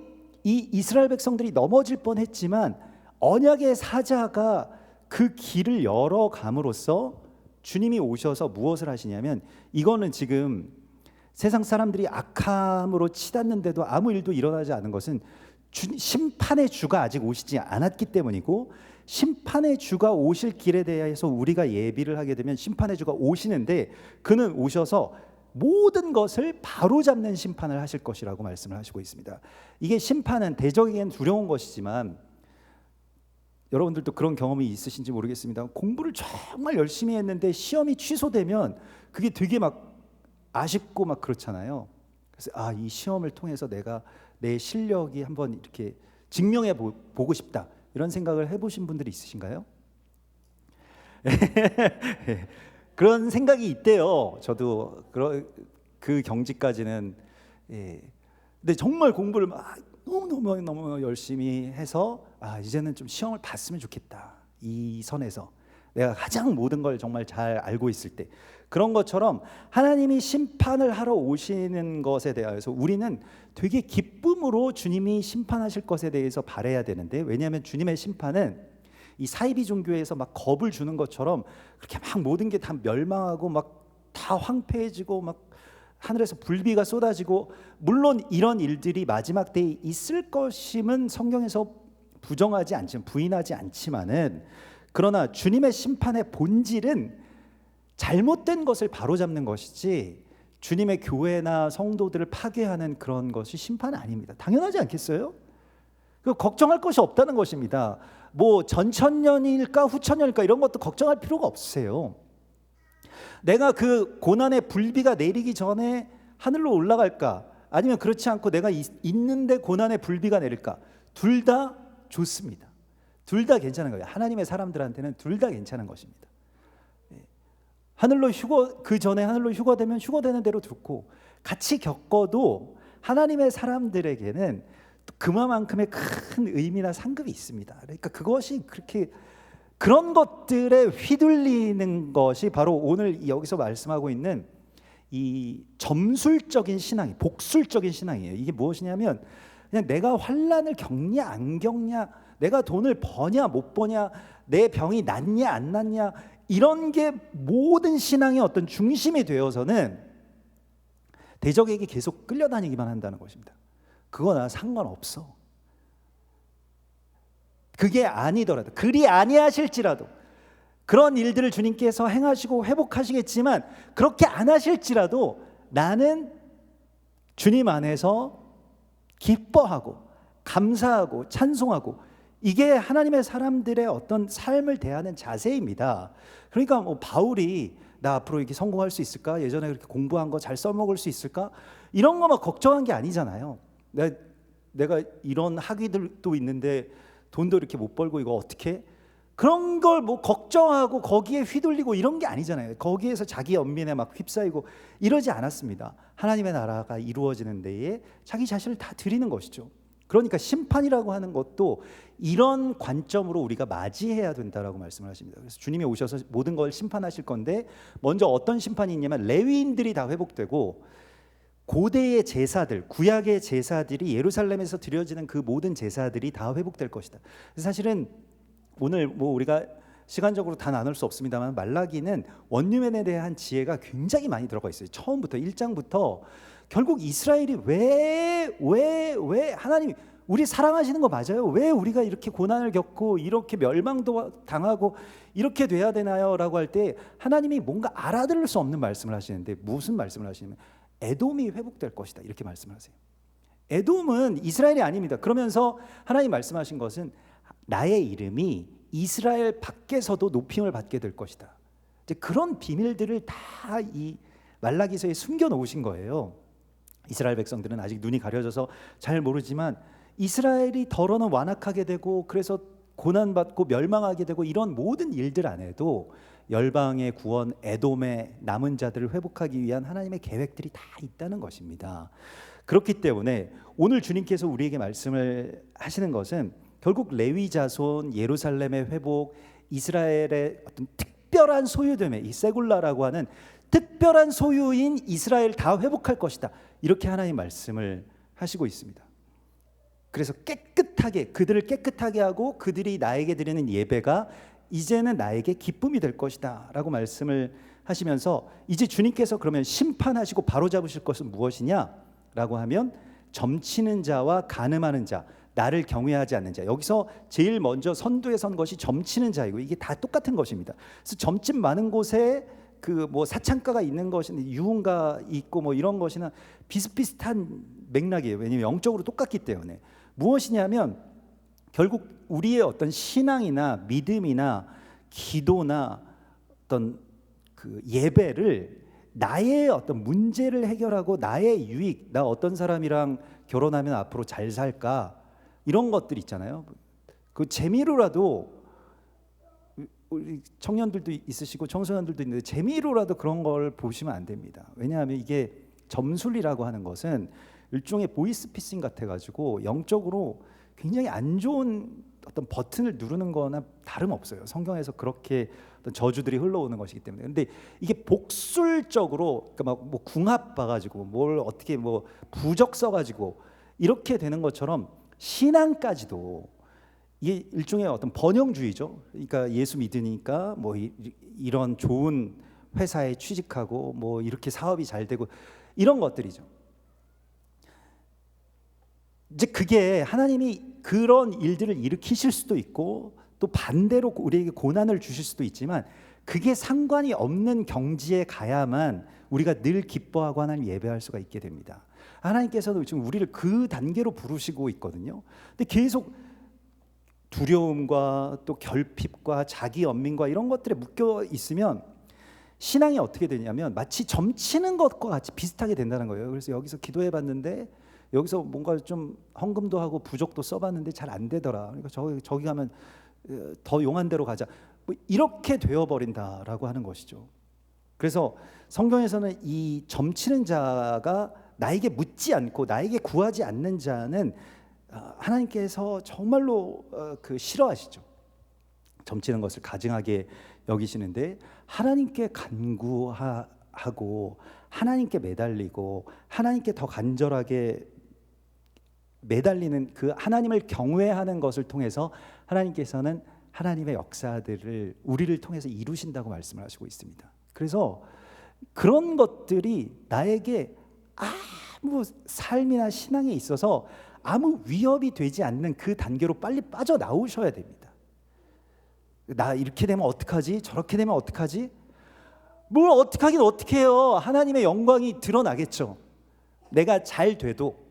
이 이스라엘 백성들이 넘어질 뻔했지만 언약의 사자가 그 길을 열어감으로써 주님이 오셔서 무엇을 하시냐면, 이거는 지금 세상 사람들이 악함으로 치닫는데도 아무 일도 일어나지 않은 것은 심판의 주가 아직 오시지 않았기 때문이고, 심판의 주가 오실 길에 대해서 우리가 예비를 하게 되면 심판의 주가 오시는데, 그는 오셔서 모든 것을 바로잡는 심판을 하실 것이라고 말씀을 하시고 있습니다. 이게 심판은 대적에겐 두려운 것이지만, 여러분들도 그런 경험이 있으신지 모르겠습니다. 공부를 정말 열심히 했는데 시험이 취소되면 그게 되게 막 아쉽고 막 그렇잖아요. 그래서 이 시험을 통해서 내가 내 실력이 한번 이렇게 증명해 보고 싶다, 이런 생각을 해보신 분들이 있으신가요? 그런 생각이 있대요. 저도 그 경지까지는. 근데 정말 공부를 막 너무 열심히 해서 이제는 좀 시험을 봤으면 좋겠다, 이 선에서 내가 가장 모든 걸 정말 잘 알고 있을 때. 그런 것처럼 하나님이 심판을 하러 오시는 것에 대해서 우리는 되게 기쁨으로 주님이 심판하실 것에 대해서 바라야 되는데, 왜냐하면 주님의 심판은 이 사이비 종교에서 막 겁을 주는 것처럼 그렇게 막 모든 게 다 멸망하고 막 다 황폐해지고 막 하늘에서 불비가 쏟아지고, 물론 이런 일들이 마지막 때에 있을 것임은 성경에서 부인하지 않지만은, 그러나 주님의 심판의 본질은 잘못된 것을 바로잡는 것이지 주님의 교회나 성도들을 파괴하는 그런 것이 심판은 아닙니다. 당연하지 않겠어요? 걱정할 것이 없다는 것입니다. 뭐 전천년일까 후천년일까 이런 것도 걱정할 필요가 없으세요. 내가 그 고난의 불비가 내리기 전에 하늘로 올라갈까, 아니면 그렇지 않고 내가 있는데 고난의 불비가 내릴까, 둘 다 좋습니다. 둘 다 괜찮은 거예요. 하나님의 사람들한테는 둘 다 괜찮은 것입니다. 하늘로 그 전에 하늘로 휴거되면 휴거되는 대로 좋고, 같이 겪어도 하나님의 사람들에게는 그만큼의 큰 의미나 상급이 있습니다. 그러니까 그것이 그렇게, 그런 것들에 휘둘리는 것이 바로 오늘 여기서 말씀하고 있는 이 점술적인 신앙이, 복술적인 신앙이에요. 이게 무엇이냐면, 그냥 내가 환난을 겪냐 안 겪냐, 내가 돈을 버냐 못 버냐, 내 병이 낫냐 안 낫냐, 이런 게 모든 신앙의 어떤 중심이 되어서는 대적에게 계속 끌려다니기만 한다는 것입니다. 그거나 상관없어. 그게 아니더라도, 그리 아니하실지라도, 그런 일들을 주님께서 행하시고 회복하시겠지만, 그렇게 안 하실지라도 나는 주님 안에서 기뻐하고 감사하고 찬송하고, 이게 하나님의 사람들의 어떤 삶을 대하는 자세입니다. 그러니까 뭐 바울이 나 앞으로 이렇게 성공할 수 있을까? 예전에 그렇게 공부한 거 잘 써먹을 수 있을까? 이런 거만 걱정한 게 아니잖아요. 내가 이런 학위들도 있는데 돈도 이렇게 못 벌고 이거 어떻게? 그런 걸 뭐 걱정하고 거기에 휘둘리고 이런 게 아니잖아요. 거기에서 자기 연민에 막 휩싸이고 이러지 않았습니다. 하나님의 나라가 이루어지는 데에 자기 자신을 다 드리는 것이죠. 그러니까 심판이라고 하는 것도 이런 관점으로 우리가 맞이해야 된다라고 말씀을 하십니다. 그래서 주님이 오셔서 모든 걸 심판하실 건데, 먼저 어떤 심판이 있냐면 레위인들이 다 회복되고, 고대의 제사들, 구약의 제사들이 예루살렘에서 드려지는 그 모든 제사들이 다 회복될 것이다. 사실은 오늘 뭐 우리가 시간적으로 다 나눌 수 없습니다만, 말라기는 원유맨에 대한 지혜가 굉장히 많이 들어가 있어요. 처음부터 1장부터 결국 이스라엘이 왜 하나님이 우리 사랑하시는 거 맞아요? 왜 우리가 이렇게 고난을 겪고 이렇게 멸망도 당하고 이렇게 돼야 되나요? 라고 할 때 하나님이 뭔가 알아들을 수 없는 말씀을 하시는데, 무슨 말씀을 하시냐면 에돔이 회복될 것이다, 이렇게 말씀을 하세요. 에돔은 이스라엘이 아닙니다. 그러면서 하나님 말씀하신 것은 나의 이름이 이스라엘 밖에서도 높임을 받게 될 것이다. 이제 그런 비밀들을 다 이 말라기서에 숨겨 놓으신 거예요. 이스라엘 백성들은 아직 눈이 가려져서 잘 모르지만, 이스라엘이 더러는 완악하게 되고 그래서 고난받고 멸망하게 되고 이런 모든 일들 안에도 열방의 구원, 에돔의 남은 자들을 회복하기 위한 하나님의 계획들이 다 있다는 것입니다. 그렇기 때문에 오늘 주님께서 우리에게 말씀을 하시는 것은 결국 레위 자손, 예루살렘의 회복, 이스라엘의 어떤 특별한 소유됨의 이 세굴라라고 하는 특별한 소유인 이스라엘 다 회복할 것이다, 이렇게 하나님 말씀을 하시고 있습니다. 그래서 깨끗하게, 그들을 깨끗하게 하고 그들이 나에게 드리는 예배가 이제는 나에게 기쁨이 될 것이다 라고 말씀을 하시면서 이제 주님께서 그러면 심판하시고 바로잡으실 것은 무엇이냐 라고 하면 점치는 자와 간음하는 자, 나를 경외하지 않는 자. 여기서 제일 먼저 선두에 선 것이 점치는 자이고 이게 다 똑같은 것입니다. 그래서 점집 많은 곳에 그 뭐 사창가가 있는 것이나 유흥가 있고 뭐 이런 것이나 비슷비슷한 맥락이에요. 왜냐하면 영적으로 똑같기 때문에. 무엇이냐면 결국 우리의 어떤 신앙이나 믿음이나 기도나 어떤 그 예배를 나의 어떤 문제를 해결하고 나의 유익, 나 어떤 사람이랑 결혼하면 앞으로 잘 살까 이런 것들 있잖아요. 그 재미로라도 우리 청년들도 있으시고 청소년들도 있는데 재미로라도 그런 걸 보시면 안 됩니다. 왜냐하면 이게 점술이라고 하는 것은 일종의 보이스피싱 같아가지고 영적으로 굉장히 안 좋은 어떤 버튼을 누르는 거나 다름없어요. 성경에서 그렇게 어떤 저주들이 흘러오는 것이기 때문에. 근데 이게 복술적으로 그러니까 막 뭐 궁합 봐가지고 뭘 어떻게 뭐 부적 써가지고 이렇게 되는 것처럼 신앙까지도 이게 일종의 어떤 번영주의죠. 그러니까 예수 믿으니까 뭐 이런 좋은 회사에 취직하고 뭐 이렇게 사업이 잘 되고 이런 것들이죠. 이제 그게 하나님이 그런 일들을 일으키실 수도 있고 또 반대로 우리에게 고난을 주실 수도 있지만 그게 상관이 없는 경지에 가야만 우리가 늘 기뻐하고 하나님 예배할 수가 있게 됩니다. 하나님께서도 지금 우리를 그 단계로 부르시고 있거든요. 근데 계속 두려움과 또 결핍과 자기 연민과 이런 것들에 묶여 있으면 신앙이 어떻게 되냐면 마치 점치는 것과 같이 비슷하게 된다는 거예요. 그래서 여기서 기도해 봤는데 여기서 뭔가 좀 헌금도 하고 부적도 써봤는데 잘 안 되더라. 그러니까 저기 가면 더 용한 데로 가자. 뭐 이렇게 되어버린다라고 하는 것이죠. 그래서 성경에서는 이 점치는 자가 나에게 묻지 않고 나에게 구하지 않는 자는 하나님께서 정말로 그 싫어하시죠. 점치는 것을 가증하게 여기시는데 하나님께 간구하고 하나님께 매달리고 하나님께 더 간절하게 매달리는 그 하나님을 경외하는 것을 통해서 하나님께서는 하나님의 역사들을 우리를 통해서 이루신다고 말씀을 하시고 있습니다. 그래서 그런 것들이 나에게 아무 삶이나 신앙에 있어서 아무 위협이 되지 않는 그 단계로 빨리 빠져나오셔야 됩니다. 나 이렇게 되면 어떡하지? 저렇게 되면 어떡하지? 뭘 어떡하긴 어떡해요. 하나님의 영광이 드러나겠죠. 내가 잘 돼도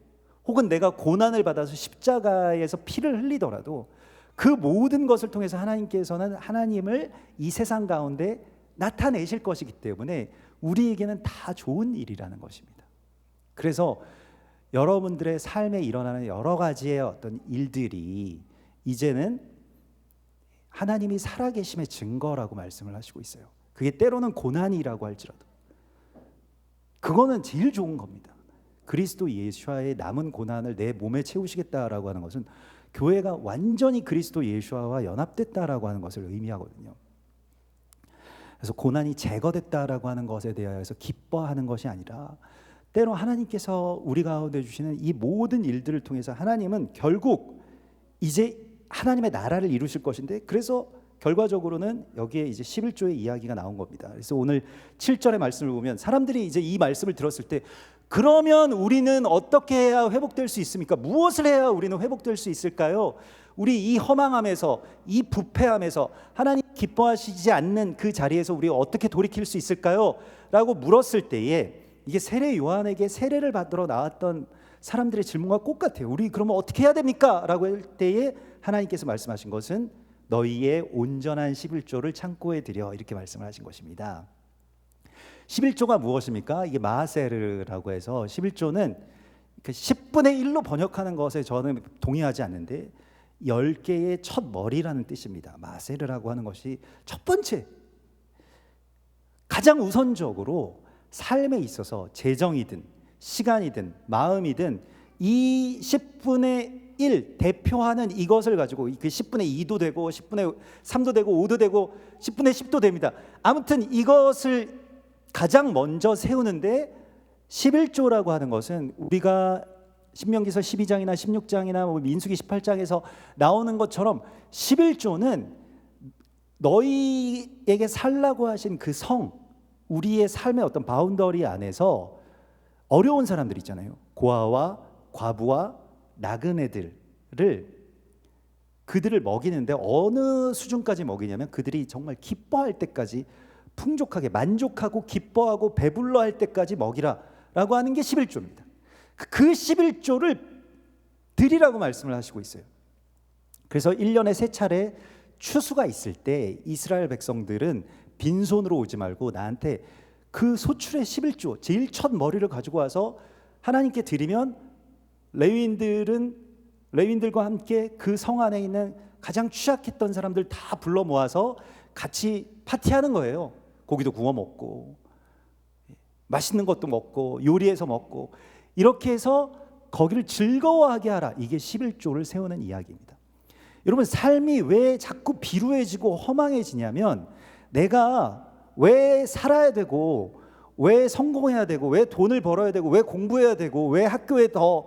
혹은 내가 고난을 받아서 십자가에서 피를 흘리더라도 그 모든 것을 통해서 하나님께서는 하나님을 이 세상 가운데 나타내실 것이기 때문에 우리에게는 다 좋은 일이라는 것입니다. 그래서 여러분들의 삶에 일어나는 여러 가지의 어떤 일들이 이제는 하나님이 살아계심의 증거라고 말씀을 하시고 있어요. 그게 때로는 고난이라고 할지라도 그거는 제일 좋은 겁니다. 그리스도 예수와의 남은 고난을 내 몸에 채우시겠다라고 하는 것은 교회가 완전히 그리스도 예수와 연합됐다라고 하는 것을 의미하거든요. 그래서 고난이 제거됐다라고 하는 것에 대하여서 기뻐하는 것이 아니라 때로 하나님께서 우리 가운데 주시는 이 모든 일들을 통해서 하나님은 결국 이제 하나님의 나라를 이루실 것인데 그래서 결과적으로는 여기에 이제 11조의 이야기가 나온 겁니다. 그래서 오늘 7절의 말씀을 보면 사람들이 이제 이 말씀을 들었을 때 그러면 우리는 어떻게 해야 회복될 수 있습니까? 무엇을 해야 우리는 회복될 수 있을까요? 우리 이 허망함에서 이 부패함에서 하나님 기뻐하시지 않는 그 자리에서 우리가 어떻게 돌이킬 수 있을까요? 라고 물었을 때에 이게 세례 요한에게 세례를 받으러 나왔던 사람들의 질문과 똑같아요. 우리 그러면 어떻게 해야 됩니까? 라고 할 때에 하나님께서 말씀하신 것은 너희의 온전한 11조를 창고에 들여 이렇게 말씀을 하신 것입니다. 11조가 무엇입니까? 이게 마하세르라고 해서 11조는 10분의 1로 번역하는 것에 저는 동의하지 않는데 10개의 첫 머리라는 뜻입니다. 마하세르라고 하는 것이 첫 번째 가장 우선적으로 삶에 있어서 재정이든 시간이든 마음이든 이 10분의 1 대표하는 이것을 가지고 그 10분의 2도 되고 10분의 3도 되고 5도 되고 10분의 10도 됩니다. 아무튼 이것을 가장 먼저 세우는데 11조라고 하는 것은 우리가 신명기서 12장이나 16장이나 민수기 18장에서 나오는 것처럼 11조는 너희에게 살라고 하신 그 성, 우리의 삶의 어떤 바운더리 안에서 어려운 사람들 있잖아요. 고아와 과부와 나그네들을 그들을 먹이는데 어느 수준까지 먹이냐면 그들이 정말 기뻐할 때까지 풍족하게 만족하고 기뻐하고 배불러 할 때까지 먹이라라고 하는 게 11조입니다. 그 11조를 드리라고 말씀을 하시고 있어요. 그래서 1년에 3차례 추수가 있을 때 이스라엘 백성들은 빈손으로 오지 말고 나한테 그 소출의 11조 제일 첫 머리를 가지고 와서 하나님께 드리면 레위인들과 함께 그 성 안에 있는 가장 취약했던 사람들 다 불러 모아서 같이 파티하는 거예요. 고기도 구워 먹고 맛있는 것도 먹고 요리해서 먹고 이렇게 해서 거기를 즐거워하게 하라. 이게 11조를 세우는 이야기입니다. 여러분, 삶이 왜 자꾸 비루해지고 허망해지냐면 내가 왜 살아야 되고 왜 성공해야 되고 왜 돈을 벌어야 되고 왜 공부해야 되고 왜 학교에 더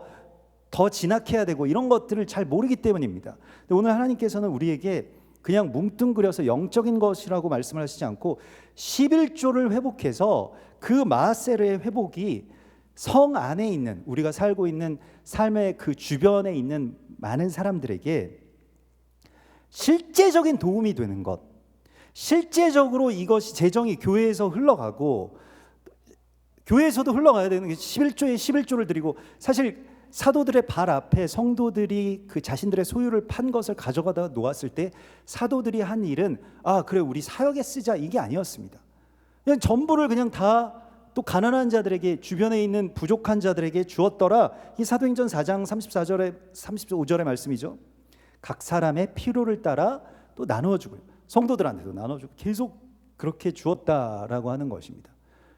진학해야 되고 이런 것들을 잘 모르기 때문입니다. 근데 오늘 하나님께서는 우리에게 그냥 뭉뚱그려서 영적인 것이라고 말씀을 하시지 않고 11조를 회복해서 그 마하세르의 회복이 성 안에 있는 우리가 살고 있는 삶의 그 주변에 있는 많은 사람들에게 실제적인 도움이 되는 것, 실제적으로 이것이 재정이 교회에서 흘러가고 교회에서도 흘러가야 되는 게 11조에 11조를 드리고 사실 사도들의 발 앞에 성도들이 그 자신들의 소유를 판 것을 가져가다가 놓았을 때 사도들이 한 일은 그래 우리 사역에 쓰자 이게 아니었습니다. 그냥 전부를 그냥 다 또 가난한 자들에게 주변에 있는 부족한 자들에게 주었더라. 이 사도행전 4장 34절에 35절의 말씀이죠. 각 사람의 필요를 따라 또 나누어주고요. 성도들한테도 나눠주고 계속 그렇게 주었다라고 하는 것입니다.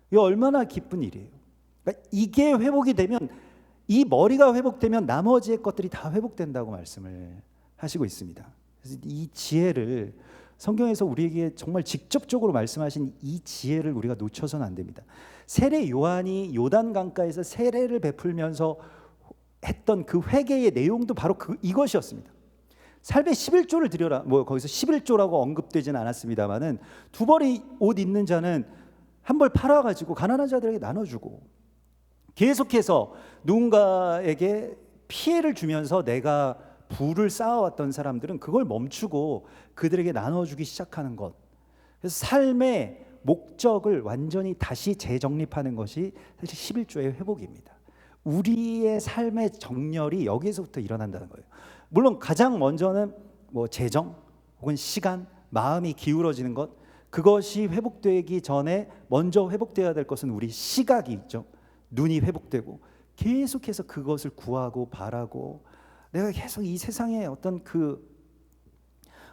이게 얼마나 기쁜 일이에요. 그러니까 이게 회복이 되면 이 머리가 회복되면 나머지의 것들이 다 회복된다고 말씀을 하시고 있습니다. 그래서 이 지혜를 성경에서 우리에게 정말 직접적으로 말씀하신 이 지혜를 우리가 놓쳐서는 안 됩니다. 세례 요한이 요단 강가에서 세례를 베풀면서 했던 그 회개의 내용도 바로 이것이었습니다. 삶의 11조를 드려라. 거기서 11조라고 언급되지는 않았습니다만은 두 벌의 옷 있는 자는 한 벌 팔아가지고 가난한 자들에게 나눠주고 계속해서 누군가에게 피해를 주면서 내가 부를 쌓아왔던 사람들은 그걸 멈추고 그들에게 나눠주기 시작하는 것. 그래서 삶의 목적을 완전히 다시 재정립하는 것이 사실 11조의 회복입니다. 우리의 삶의 정렬이 여기에서부터 일어난다는 거예요. 물론 가장 먼저는 재정 혹은 시간, 마음이 기울어지는 것, 그것이 회복되기 전에 먼저 회복되어야 될 것은 우리 시각이 있죠. 눈이 회복되고 계속해서 그것을 구하고 바라고 내가 계속 이 세상에 어떤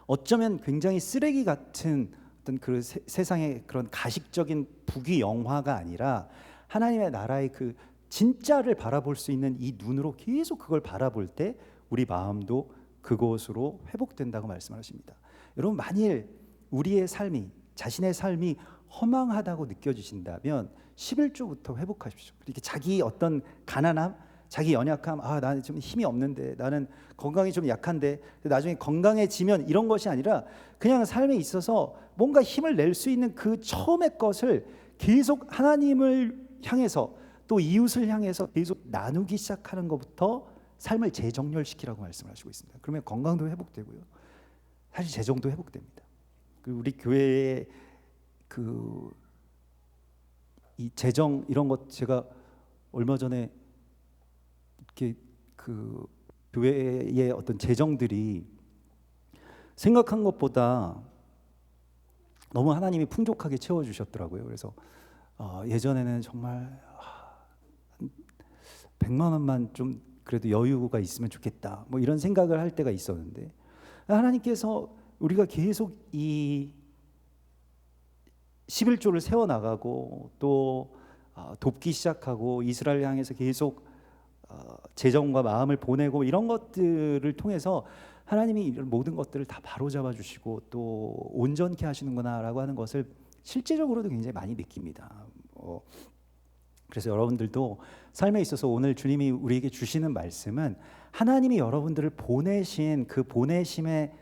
어쩌면 굉장히 쓰레기 같은 어떤 그 세상의 그런 가식적인 부귀 영화가 아니라 하나님의 나라의 그 진짜를 바라볼 수 있는 이 눈으로 계속 그걸 바라볼 때 우리 마음도 그것으로 회복된다고 말씀하십니다. 여러분, 만일 우리의 삶이 자신의 삶이 허망하다고 느껴지신다면 11조부터 회복하십시오. 이렇게 자기 어떤 가난함, 자기 연약함, 나는 좀 힘이 없는데, 나는 건강이 좀 약한데, 나중에 건강해지면 이런 것이 아니라 그냥 삶에 있어서 뭔가 힘을 낼 수 있는 그 처음의 것을 계속 하나님을 향해서 또 이웃을 향해서 계속 나누기 시작하는 것부터 삶을 재정렬시키라고 말씀하시고 있습니다. 그러면 건강도 회복되고요, 사실 재정도 회복됩니다. 우리 교회의 이 재정 이런 것 제가 얼마 전에 이렇게 교회의 어떤 재정들이 생각한 것보다 너무 하나님이 풍족하게 채워주셨더라고요. 그래서 예전에는 정말 100만 원만 좀 그래도 여유가 있으면 좋겠다 이런 생각을 할 때가 있었는데 하나님께서 우리가 계속 이 11조를 세워나가고 또 돕기 시작하고 이스라엘 향해서 계속 재정과 마음을 보내고 이런 것들을 통해서 하나님이 이런 모든 것들을 다 바로잡아 주시고 또 온전케 하시는구나라고 하는 것을 실제적으로도 굉장히 많이 느낍니다. 그래서 여러분들도 삶에 있어서 오늘 주님이 우리에게 주시는 말씀은 하나님이 여러분들을 보내신 그 보내심의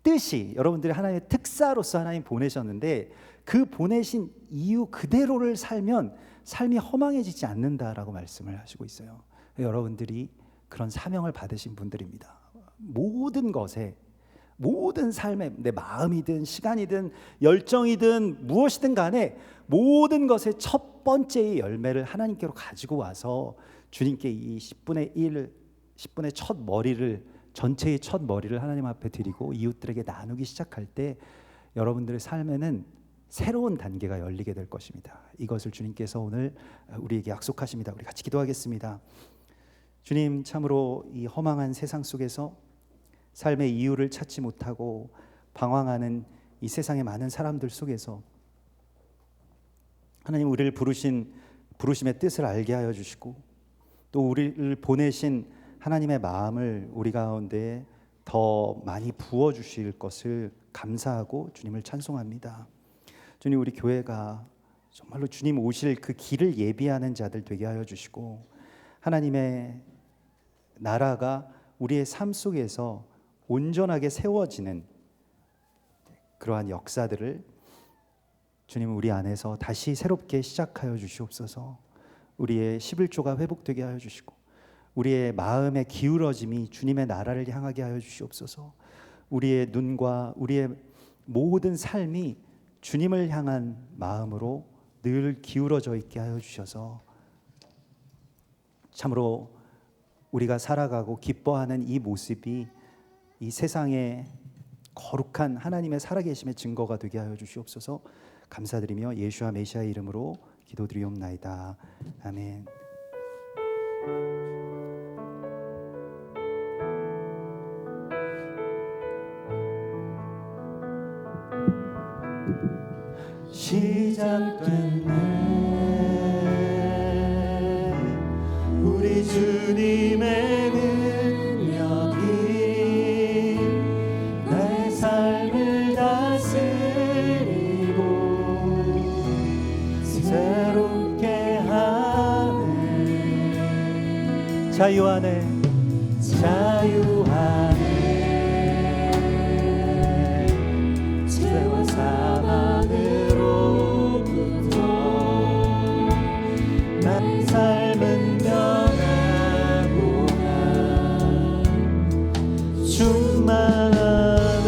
뜻이, 여러분들이 하나님의 특사로서 하나님 보내셨는데 그 보내신 이유 그대로를 살면 삶이 허망해지지 않는다라고 말씀을 하시고 있어요. 여러분들이 그런 사명을 받으신 분들입니다. 모든 것에, 모든 삶에, 내 마음이든 시간이든 열정이든 무엇이든 간에 모든 것의 첫 번째의 열매를 하나님께로 가지고 와서 주님께 이 10분의 1, 10분의 첫 머리를, 전체의 첫 머리를 하나님 앞에 드리고 이웃들에게 나누기 시작할 때 여러분들의 삶에는 새로운 단계가 열리게 될 것입니다. 이것을 주님께서 오늘 우리에게 약속하십니다. 우리 같이 기도하겠습니다. 주님, 참으로 이 허망한 세상 속에서 삶의 이유를 찾지 못하고 방황하는 이 세상의 많은 사람들 속에서 하나님, 우리를 부르심의 뜻을 알게 하여 주시고 또 우리를 보내신 하나님의 마음을 우리 가운데 더 많이 부어 주실 것을 감사하고 주님을 찬송합니다. 주님, 우리 교회가 정말로 주님 오실 그 길을 예비하는 자들 되게 하여 주시고 하나님의 나라가 우리의 삶 속에서 온전하게 세워지는 그러한 역사들을 주님 우리 안에서 다시 새롭게 시작하여 주시옵소서. 우리의 11조가 회복되게 하여 주시고 우리의 마음의 기울어짐이 주님의 나라를 향하게 하여 주시옵소서. 우리의 눈과 우리의 모든 삶이 주님을 향한 마음으로 늘 기울어져 있게 하여 주셔서 참으로 우리가 살아가고 기뻐하는 이 모습이 이 세상의 거룩한 하나님의 살아계심의 증거가 되게 하여 주시옵소서. 감사드리며 예수와 메시아의 이름으로 기도드리옵나이다. 아멘. 시작됐네 우리 주님의 능력이 나의 삶을 다스리고 새롭게 하네. 자유 안에 자유 안에 죄와 사망으로부터 나의 삶은 변하구나 충만하네.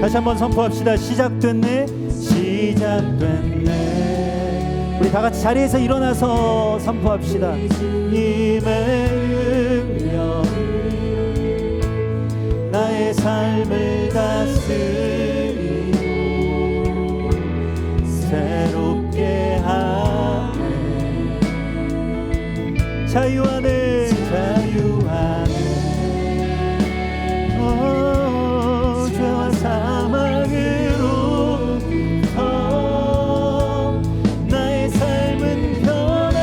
다시 한번 선포합시다. 시작됐네 시작됐네. 우리 다같이 자리에서 일어나서 선포합시다. 주님의 능력 나의 삶을 다스리고 새롭게 하네. 자유 안에 자유 안에 죄와 사망으로부터 나의 삶은 변하구나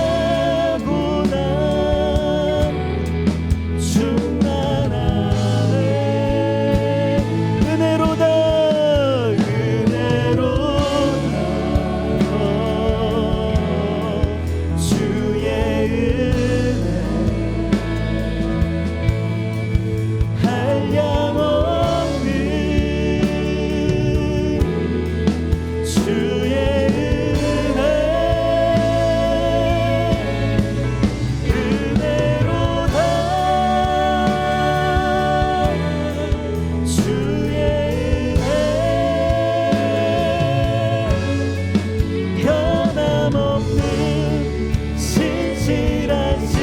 충만하네. 은혜로다 은혜로다 주의 은혜 한량없는 주의 은혜 은혜로다 주의 은혜 변함없는 신실하신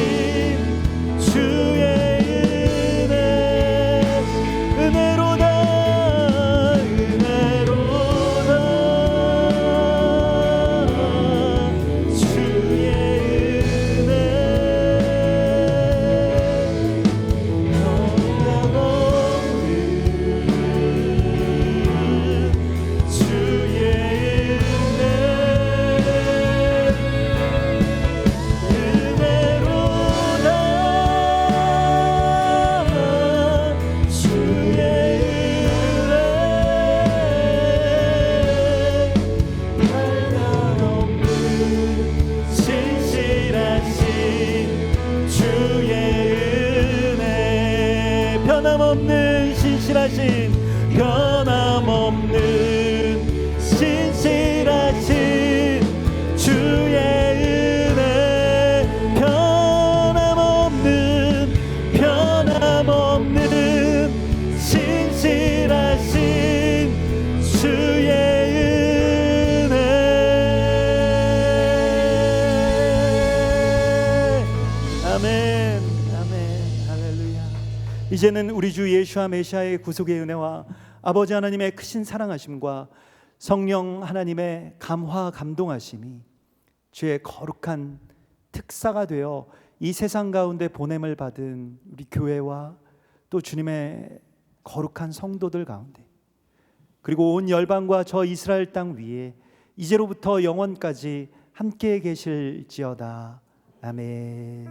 주의 은혜 은혜로다 은혜로다 주의 은혜 변함없는 주의 은혜 은혜로다 주의 은혜 변함없는 신실하신 주의 은혜 변함없는 신실하신 변함없는 신실하신 주의 은혜 변함없는 신실하신 주의 은혜. 아멘 아멘 할렐루야. 이제는 우리 주 예수와 메시아의 구속의 은혜와 아버지 하나님의 크신 사랑하심과 성령 하나님의 감화 감동하심이 주의 거룩한 특사가 되어 이 세상 가운데 보냄을 받은 우리 교회와 또 주님의 거룩한 성도들 가운데 그리고 온 열방과 저 이스라엘 땅 위에 이제로부터 영원까지 함께 계실지어다. 아멘.